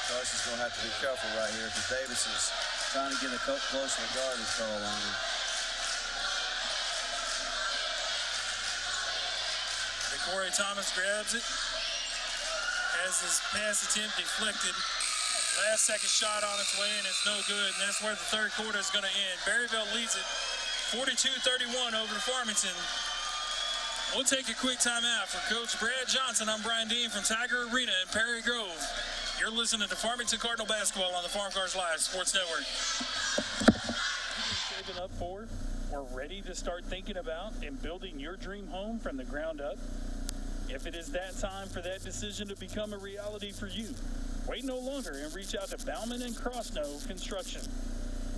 Carson's going to have to be careful right here, because Davidson's trying to get a close to the guard and call on him. DeCorey Thomas grabs it. Has his pass attempt deflected. Last second shot on its way, and it's no good. And that's where the third quarter is going to end. Berryville leads it 42-31 over to Farmington. We'll take a quick timeout. For Coach Brad Johnson, I'm Brian Dean from Tiger Arena in Perry Grove. You're listening to Farmington Cardinal basketball on the Farm Cars Live Sports Network. Saving up for or ready to start thinking about and building your dream home from the ground up? If it is that time for that decision to become a reality for you, wait no longer and reach out to Bauman and Crossnow Construction.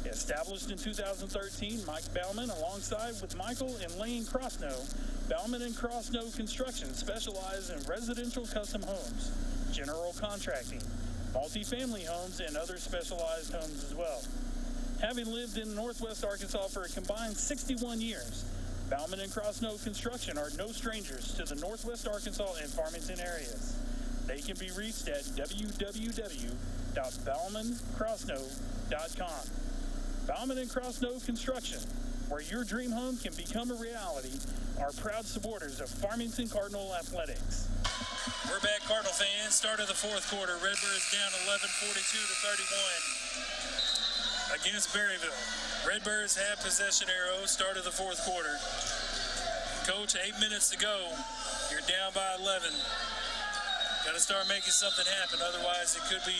Established in 2013, Mike Bauman, alongside with Michael and Lane Crossnow, Bauman and Crossnow Construction specialize in residential custom homes, general contracting, multifamily homes, and other specialized homes as well. Having lived in Northwest Arkansas for a combined 61 years, Bauman and Crossnow Construction are no strangers to the Northwest Arkansas and Farmington areas. They can be reached at www.baumancrossnow.com. Bauman and Crossnow Construction, where your dream home can become a reality, are proud supporters of Farmington Cardinal Athletics. We're back, Cardinal fans. Start of the fourth quarter. Redbirds down 11, 42-31 against Berryville. Redbirds have possession arrow. Start of the fourth quarter. Coach, 8 minutes to go. You're down by 11. Got to start making something happen. Otherwise, it could be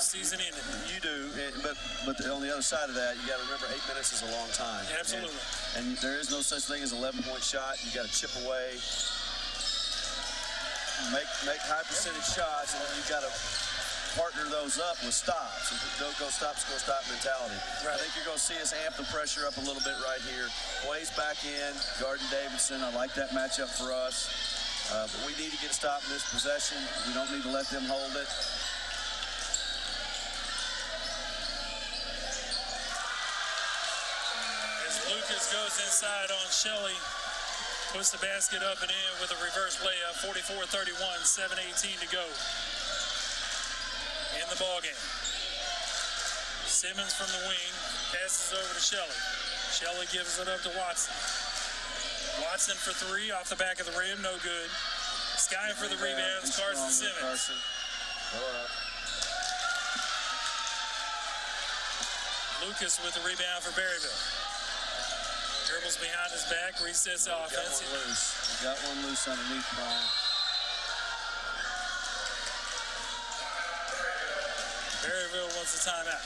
season ending. You do, but on the other side of that, you got to remember 8 minutes is a long time. Absolutely. And there is no such thing as an 11-point shot. You got to chip away, make high percentage shots, and then you got to partner those up with stops. Don't go stop, score, stop mentality. Right. I think you're going to see us amp the pressure up a little bit right here. Quay's back in, guarding Davidson. I like that matchup for us. But we need to get a stop in this possession. We don't need to let them hold it. As Lucas goes inside on Shelley, puts the basket up and in with a reverse layup. 44-31, 7:18 to go in the ballgame. Simmons from the wing passes over to Shelley. Shelley gives it up to Watson. Watson for three off the back of the rim, no good. Sky for the rebounds, Carson Simmons. Lucas with the rebound for Berryville. Dribbles behind his back, resets the offense. Got one loose underneath Brian. a timeout.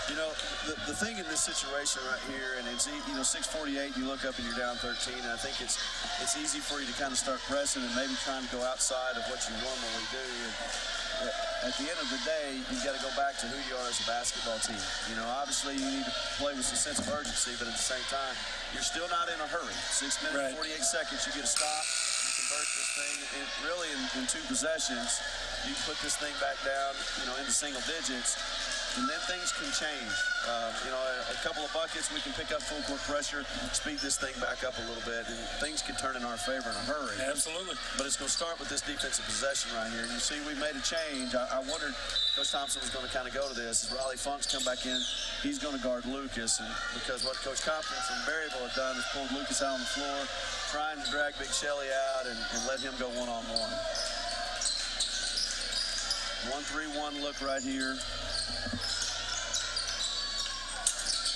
You know, the thing in this situation right here, and it's, 6:48, you look up and you're down 13, and I think it's easy for you to kind of start pressing and maybe trying to go outside of what you normally do. And at the end of the day, you've got to go back to who you are as a basketball team. Obviously you need to play with some sense of urgency, but at the same time, you're still not in a hurry. 6 minutes, 48 seconds, you get a stop, you convert this thing, and really in 2 possessions, you put this thing back down, into single digits. And then things can change. A couple of buckets, we can pick up full court pressure, speed this thing back up a little bit, and things can turn in our favor in a hurry. Absolutely. But it's going to start with this defensive possession right here. And you see we made a change. I wondered Coach Thompson was going to kind of go to this. As Riley Funk's come back in, he's going to guard Lucas. And because what Coach Compton from Berryville had done is pulled Lucas out on the floor, trying to drag Big Shelly out and let him go one-on-one. 1-3-1 look right here.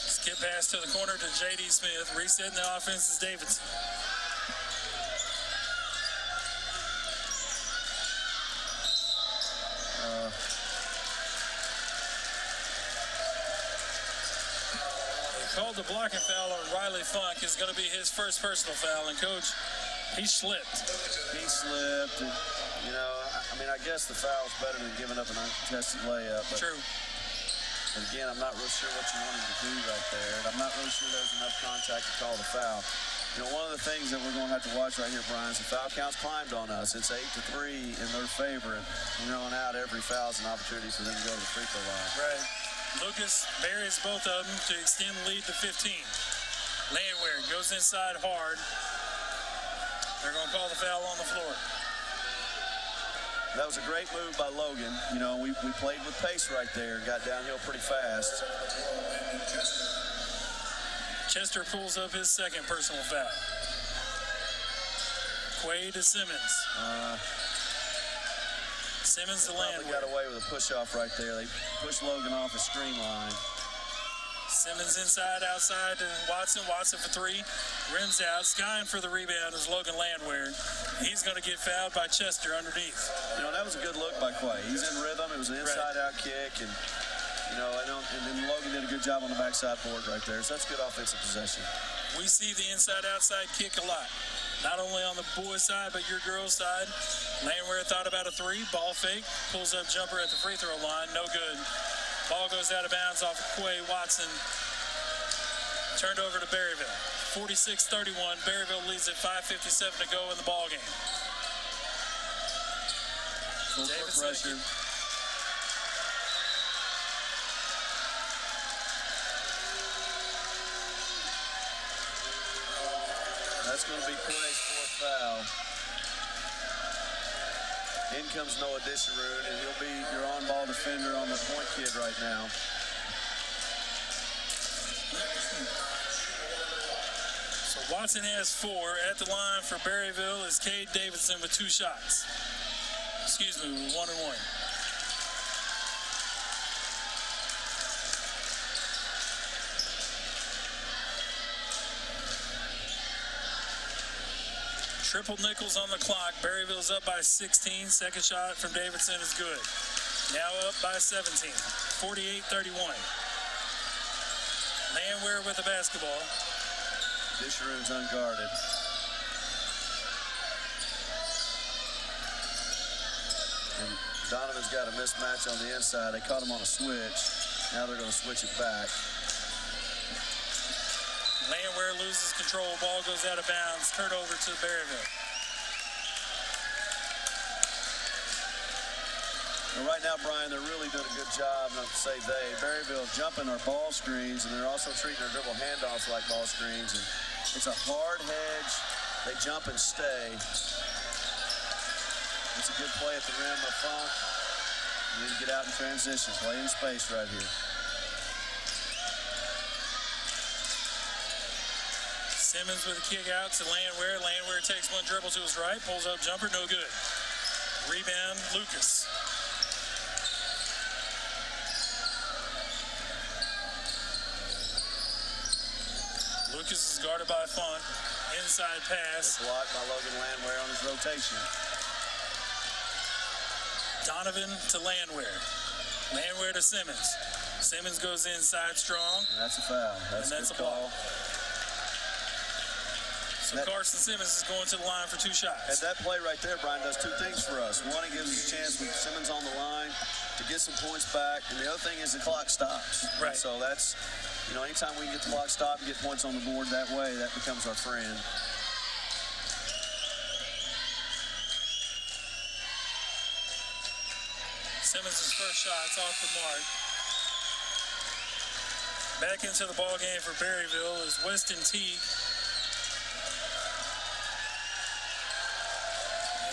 Skip pass to the corner to J.D. Smith. Resetting the offense is Davidson. They called the blocking foul on Riley Funk. Is going to be his first personal foul. And, Coach, he slipped. He slipped. And, I guess the foul's better than giving up an uncontested layup. But True. But again, I'm not real sure what you want him to do right there. And I'm not really sure there's enough contact to call the foul. One of the things that we're going to have to watch right here, Brian, is the foul counts climbed on us. It's 8-3 in their favor. And from here on out, every foul is an opportunity for them to go to the free throw line. Right. Lucas buries both of them to extend the lead to 15. Landwehr goes inside hard. They're going to call the foul on the floor. That was a great move by Logan. We played with pace right there. Got downhill pretty fast. Chester pulls up his second personal foul. Quay to Simmons. Simmons to Landwehr. Got away with a push-off right there. They pushed Logan off the screen line. Simmons inside, outside to Watson. Watson for 3. Rims out. Skying for the rebound is Logan Landwehr. He's going to get fouled by Chester underneath. That was a good look by Quay. He's in rhythm. It was an inside-out kick. And, and then Logan did a good job on the backside board right there. So that's good offensive possession. We see the inside-outside kick a lot. Not only on the boys' side, but your girls' side. Landwehr thought about a 3. Ball fake. Pulls up jumper at the free throw line. No good. Ball goes out of bounds off of Quay Watson. Turned over to Berryville. 46-31. Berryville leads at 5:57 to go in the ball game. Full court pressure. That's going to be Quay's 4th foul. In comes Noah Disharoon, and he'll be your on-ball defender on the point kid right now. So Watson has 4. At the line for Berryville is Cade Davidson with 2 shots. Excuse me, with 1 and 1. Triple nickels on the clock. Berryville's up by 16. Second shot from Davidson is good. Now up by 17. 48-31. Landwehr with the basketball. Disharoon's unguarded. And Donovan's got a mismatch on the inside. They caught him on a switch. Now they're going to switch it back. Landwehr loses control. Ball goes out of bounds. Turned over to Berryville. Well, right now, Brian, they're really doing a good job, not to say they. Berryville jumping our ball screens, and they're also treating our dribble handoffs like ball screens. And it's a hard hedge. They jump and stay. It's a good play at the rim by Funk. You need to get out in transition. Play in space right here. Simmons with a kick out to Landwehr. Landwehr takes 1 dribble to his right, pulls up jumper, no good. Rebound, Lucas. Lucas is guarded by Funk. Inside pass. Blocked by Logan Landwehr on his rotation. Donovan to Landwehr. Landwehr to Simmons. Simmons goes inside strong. And that's a foul. That's a call. So Carson Simmons is going to the line for 2 shots. And that play right there, Brian, does 2 things for us. One, it gives us a chance with Simmons on the line to get some points back. And the other thing is the clock stops. Right. So that's, anytime we can get the clock stopped and get points on the board that way, that becomes our friend. Simmons' first shot's off the mark. Back into the ball game for Berryville is Weston Teague.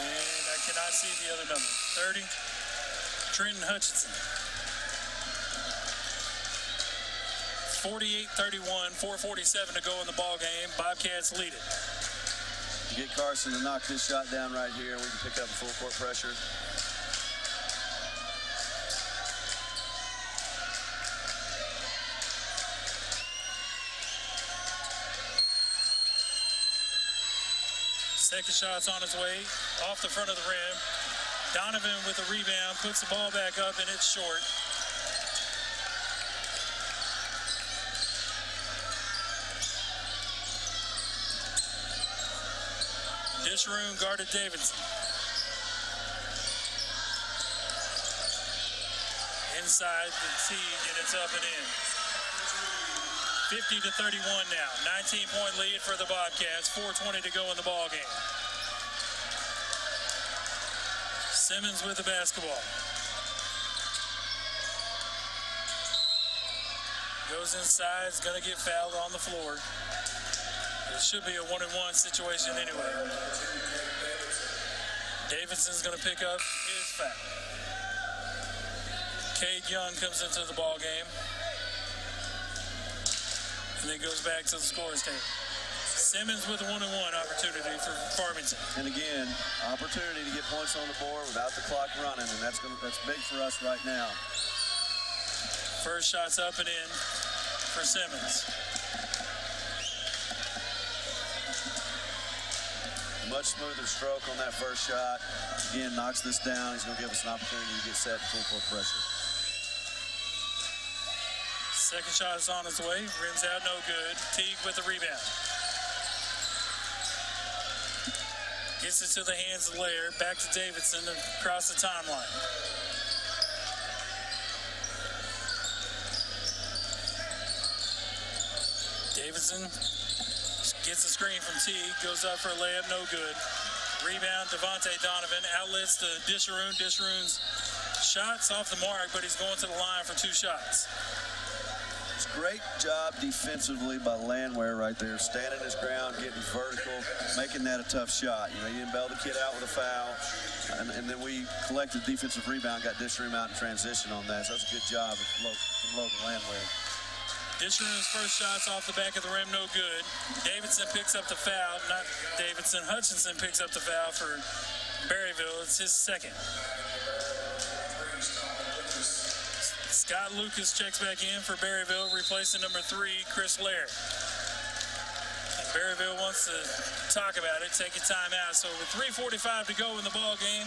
And I cannot see the other number. 30, Trenton Hutchinson. 48-31, 4:47 to go in the ball game. Bobcats lead it. Get Carson to knock this shot down right here, we can pick up full court pressure. Second shot's on its way, off the front of the rim. Donovan with the rebound, puts the ball back up, and it's short. Disharoon guarded Davidson. Inside the Teague, and it's up and in. 50-31 now. 19-point lead for the Bobcats. 4:20 to go in the ball game. Simmons with the basketball. Goes inside. Is going to get fouled on the floor. It should be a 1-and-1 situation anyway. Davidson's going to pick up his foul. Cade Young comes into the ball game. And then goes back to the scorer's table. Simmons with a 1-and-1 opportunity for Farmington. And again, opportunity to get points on the board without the clock running, and that's big for us right now. First shot's up and in for Simmons. Much smoother stroke on that first shot. Again, knocks this down. He's going to give us an opportunity to get set in full court pressure. Second shot is on its way. Rims out, no good. Teague with the rebound. Gets it to the hands of Laird. Back to Davidson across the timeline. Davidson gets a screen from Teague. Goes up for a layup, no good. Rebound, Devontae Donovan. Outlets to Disharoon. Disharoon's shot's off the mark, but he's going to the line for 2 shots. Great job defensively by Landwehr right there, standing his ground, getting vertical, making that a tough shot. He didn't bail the kid out with a foul, and then we collected defensive rebound, got Disharoon out in transition on that. So that's a good job from Logan Landwehr. Disharoon's first shot's off the back of the rim, no good. Davidson picks up the foul, not Davidson. Hutchinson picks up the foul for Berryville. It's his second. Scott Lucas checks back in for Berryville, replacing number 3, Chris Laird. And Berryville wants to talk about it, taking time out. So with 3:45 to go in the ball game,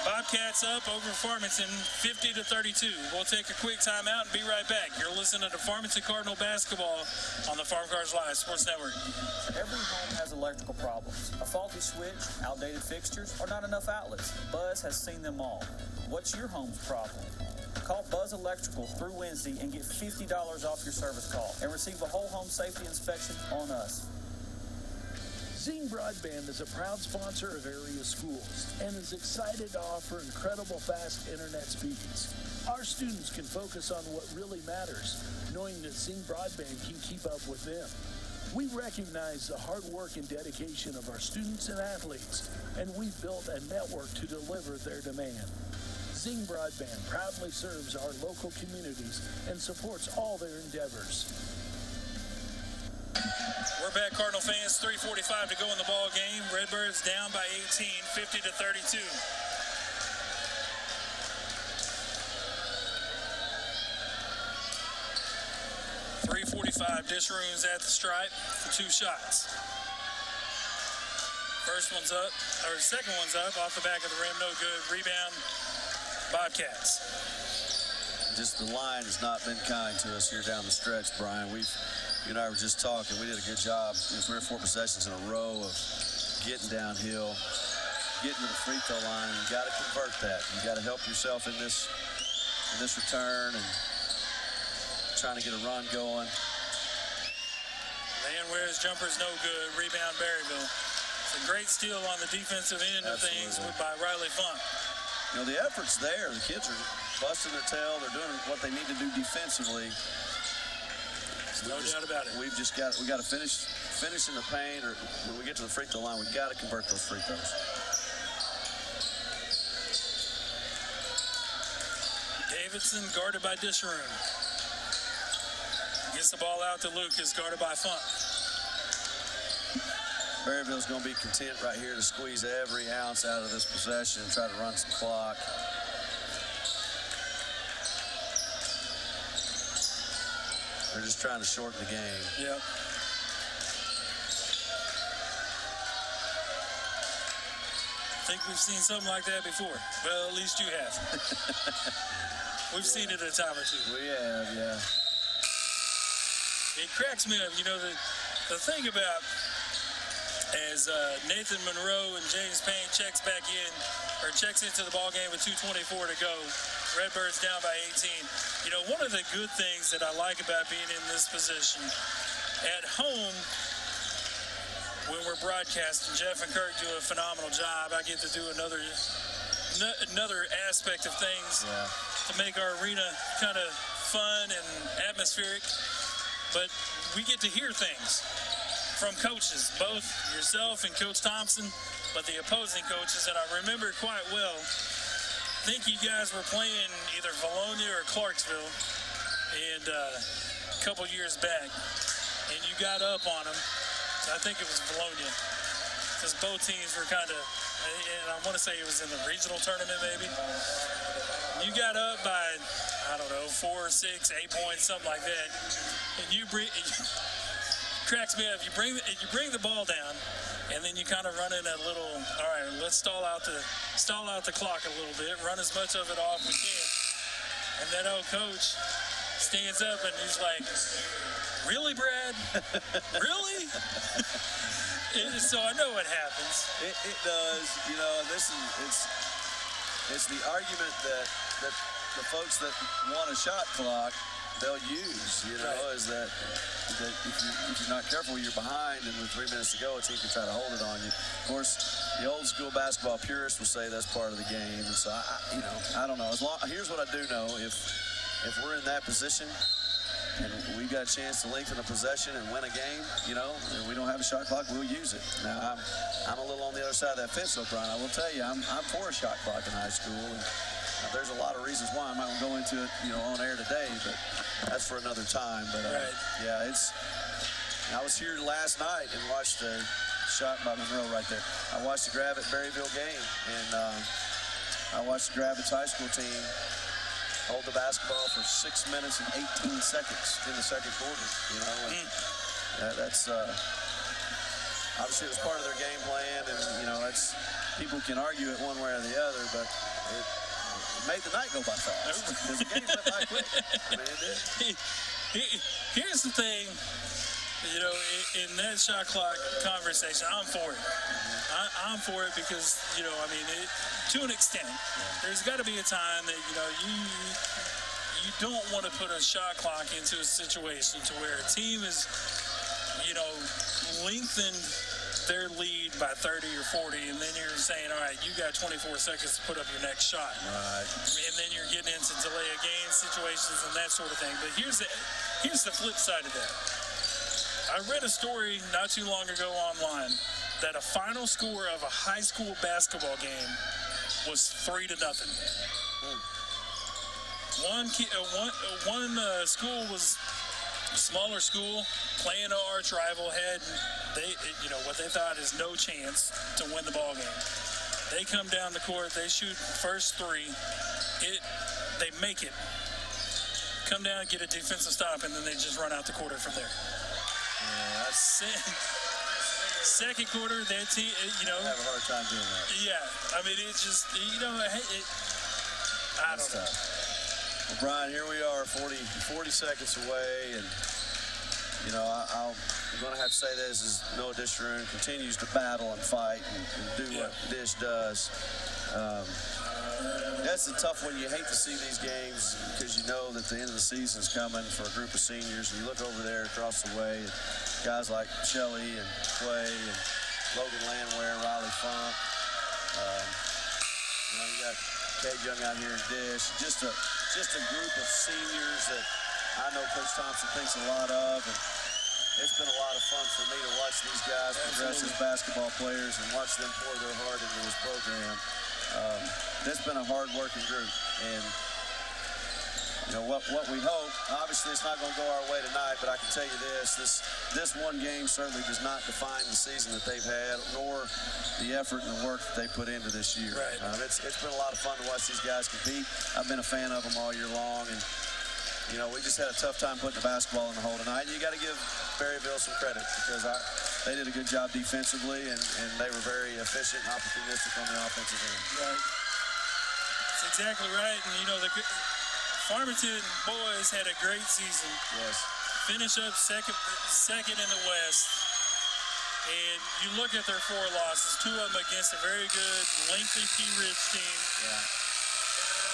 Bobcats up over Farmington, 50-32. We'll take a quick timeout and be right back. You're listening to Farmington Cardinal basketball on the Farm Cars Live Sports Network. Every home has electrical problems. A faulty switch, outdated fixtures, or not enough outlets. Buzz has seen them all. What's your home's problem? Call Buzz Electrical through Wednesday and get $50 off your service call and receive a whole home safety inspection on us. Zing Broadband is a proud sponsor of area schools and is excited to offer incredible fast internet speeds. Our students can focus on what really matters, knowing that Zing Broadband can keep up with them. We recognize the hard work and dedication of our students and athletes, and we've built a network to deliver their demand. Zing Broadband proudly serves our local communities and supports all their endeavors. We're back, Cardinal fans. 3:45 to go in the ball game. Redbirds down by 18, 50-32. .45, Disharoon's at the stripe for 2 shots. Second one's up, off the back of the rim, no good. Rebound, Bobcats. just the line has not been kind to us here down the stretch, Brian. You and I were just talking. We did a good job, 3 or 4 possessions in a row of getting downhill, getting to the free throw line. You got to convert that. You got to help yourself in this return and trying to get a run going. Landwehr's jumper's no good. Rebound Berryville. It's a great steal on the defensive end of things by Riley Funk. You know, the effort's there. The kids are busting their tail. They're doing what they need to do defensively. No doubt about it. We got to finish in the paint, or when we get to the free throw line, we got to convert those free throws. Davidson guarded by Disharoon. Gets the ball out to Lucas, guarded by Funk. Berryville's going to be content right here to squeeze every ounce out of this possession and try to run some clock. They're just trying to shorten the game. Yep. I think we've seen something like that before. Well, at least you have. We've seen it a time or two. We have, yeah. It cracks me up. You know, the thing about as Nathan Monroe and James Payne checks into the ball game with 2:24 to go. Redbirds down by 18. You know, one of the good things that I like about being in this position, at home, when we're broadcasting, Jeff and Kirk do a phenomenal job. I get to do another aspect of things to make our arena kind of fun and atmospheric. But we get to hear things from coaches, both yourself and Coach Thompson, but the opposing coaches. And I remember quite well, I think you guys were playing either Valonia or Clarksville and a couple years back, and you got up on them. I think it was Valonia, because both teams were kind of, and I want to say it was in the regional tournament maybe. You got up by, I don't know, 4, 6, 8 points, something like that, and cracks me up. You bring the ball down, and then you kind of run in that little. All right, let's stall out the clock a little bit, run as much of it off we can, and then old coach stands up and he's like, "Really, Brad? Really?" So I know what happens. It does. You know, it's the argument that the folks that want a shot clock, they'll use, you know, right. Is that if you're not careful, you're behind, and with 3 minutes to go, a team can try to hold it on you. Of course, the old school basketball purists will say that's part of the game, and so I don't know. Here's what I do know: if we're in that position and we've got a chance to lengthen a possession and win a game, you know, and we don't have a shot clock, we'll use it. Now, I'm a little on the other side of that fence, O'Brien. I will tell you, I'm for a shot clock in high school. And there's a lot of reasons why. I'm not going to go into it, you know, on air today, but that's for another time. But yeah, I was here last night and watched a shot by Monroe right there. I watched the Gravette Berryville game, and I watched the Gravette high school team hold the basketball for 6 minutes and 18 seconds in the second quarter. You know, and that's obviously it was part of their game plan, and you know, people can argue it one way or the other, but it made the night go by fast. Because the game went by quick. I mean, it did. Here's the thing, you know, in that shot clock conversation, I'm for it. I'm for it because, you know, I mean, to an extent, there's got to be a time that, you know, you don't want to put a shot clock into a situation to where a team is, you know, lengthened their lead by 30 or 40, and then you're saying, all right, you got 24 seconds to put up your next shot. Right. And then you're getting into delay of game situations and that sort of thing. But here's the flip side of that. I read a story not too long ago online that a final score of a high school basketball game was 3-0. One school was a smaller school playing an arch rival, had what they thought is no chance to win the ball game. They come down the court, they shoot first three, they make it, come down, get a defensive stop, and then they just run out the quarter from there. Yeah, second quarter, that team, you know, have a hard time doing that. Yeah, I mean, it's just, you know, I don't know. Well, Brian, here we are 40 seconds away, and I'm going to have to say this is Noah Disharoon continues to battle and fight and do what Dish does. That's a tough one. You hate to see these games because you know that the end of the season is coming for a group of seniors. And you look over there across the way, and guys like Shelley and Clay and Logan Landwehr and Riley Funk. You got Cade Young out here in Dish. Just a group of seniors that I know Coach Thompson thinks a lot of. And it's been a lot of fun for me to watch these guys progress as basketball players and watch them pour their heart into this program. It's been a hard-working group, and what we hope. Obviously, it's not going to go our way tonight, but I can tell you this one game certainly does not define the season that they've had, nor the effort and the work that they put into this year. Right. It's been a lot of fun to watch these guys compete. I've been a fan of them all year long, and we just had a tough time putting the basketball in the hole tonight. And you got to give Berryville some credit because they did a good job defensively, and they were very efficient and opportunistic on the offensive end. Right. That's exactly right. And, the Farmington boys had a great season. Yes. Finish up second in the West. And you look at their 4 losses, 2 of them against a very good, lengthy Pea Ridge team. Yeah.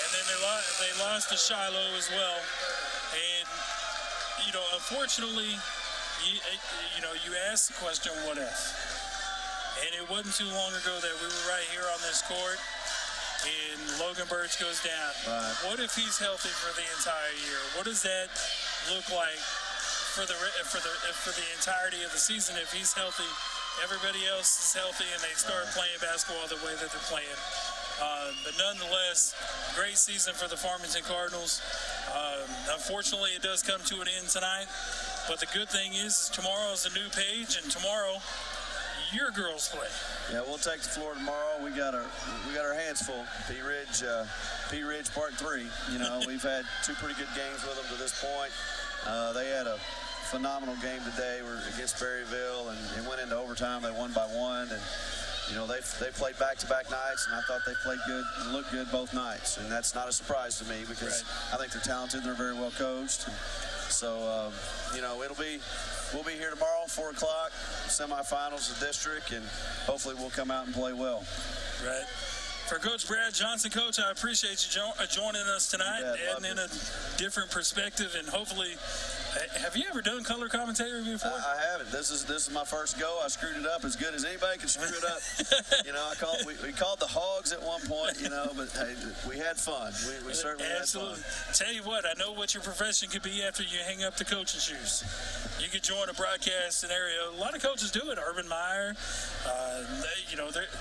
And then they lost to Shiloh as well. And, unfortunately, you asked the question, what if? And it wasn't too long ago that we were right here on this court, and Logan Birch goes down. Right. What if he's healthy for the entire year? What does that look like for the entirety of the season if he's healthy? Everybody else is healthy, and they start playing basketball the way that they're playing. But nonetheless, great season for the Farmington Cardinals. Unfortunately, it does come to an end tonight. But the good thing is tomorrow's a new page, and tomorrow your girls play. Yeah, we'll take the floor tomorrow. We got our hands full. Pea Ridge Part 3. We've had 2 pretty good games with them to this point. They had a phenomenal game today. We're against Berryville, and it went into overtime. They won by 1, and they played back-to-back nights, and I thought they played good and looked good both nights. And that's not a surprise to me because I think they're talented. They're very well coached. And so, we'll be here tomorrow, 4 o'clock, semifinals of district, and hopefully we'll come out and play well. Right. For Coach Brad Johnson, Coach, I appreciate you joining us tonight, adding in a different perspective, and hopefully, have you ever done color commentary before? I haven't. This is my first go. I screwed it up as good as anybody can screw it up. We called the Hogs at one point, but hey, we had fun. We certainly Absolutely. had fun. Tell you what, I know what your profession could be after you hang up the coaching shoes. You could join a broadcast scenario. A lot of coaches do it. Urban Meyer,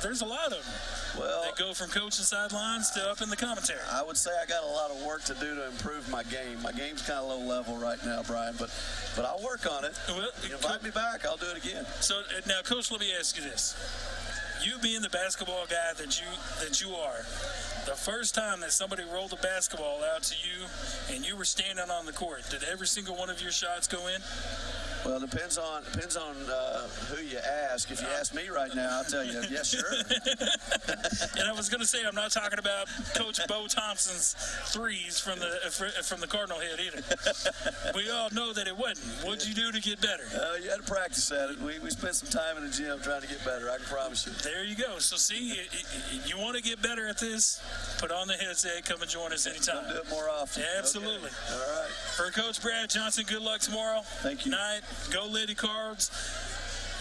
there's a lot of them. Well, they go from coaching sidelines to up in the commentary. I would say I got a lot of work to do to improve my game. My game's kind of low level right now, Brian, but I'll work on it. Well, invite me back, I'll do it again. So now, Coach, let me ask you this: you being the basketball guy that you are, the first time that somebody rolled a basketball out to you and you were standing on the court, did every single one of your shots go in? Well, it depends on who you ask. If you ask me right now, I'll tell you, yes, sure. And I was going to say, I'm not talking about Coach Bo Thompson's threes from the Cardinal head either. We all know that it wasn't. What'd you do to get better? You had to practice at it. We spent some time in the gym trying to get better, I can promise you. There you go. So see, you want to get better at this, put on the headset, come and join us anytime. I'll do it more often. Absolutely. Okay. All right. For Coach Brad Johnson, good luck tomorrow. Thank you. Night. Go Lady Cards.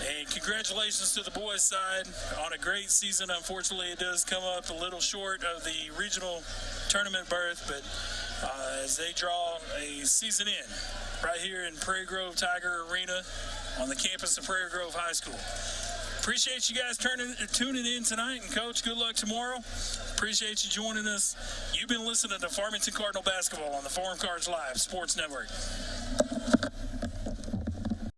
And congratulations to the boys' side on a great season. Unfortunately, it does come up a little short of the regional tournament berth, but as they draw a season in right here in Prairie Grove Tiger Arena on the campus of Prairie Grove High School. Appreciate you guys tuning in tonight, and Coach, good luck tomorrow. Appreciate you joining us. You've been listening to Farmington Cardinal Basketball on the Forum Cards Live Sports Network.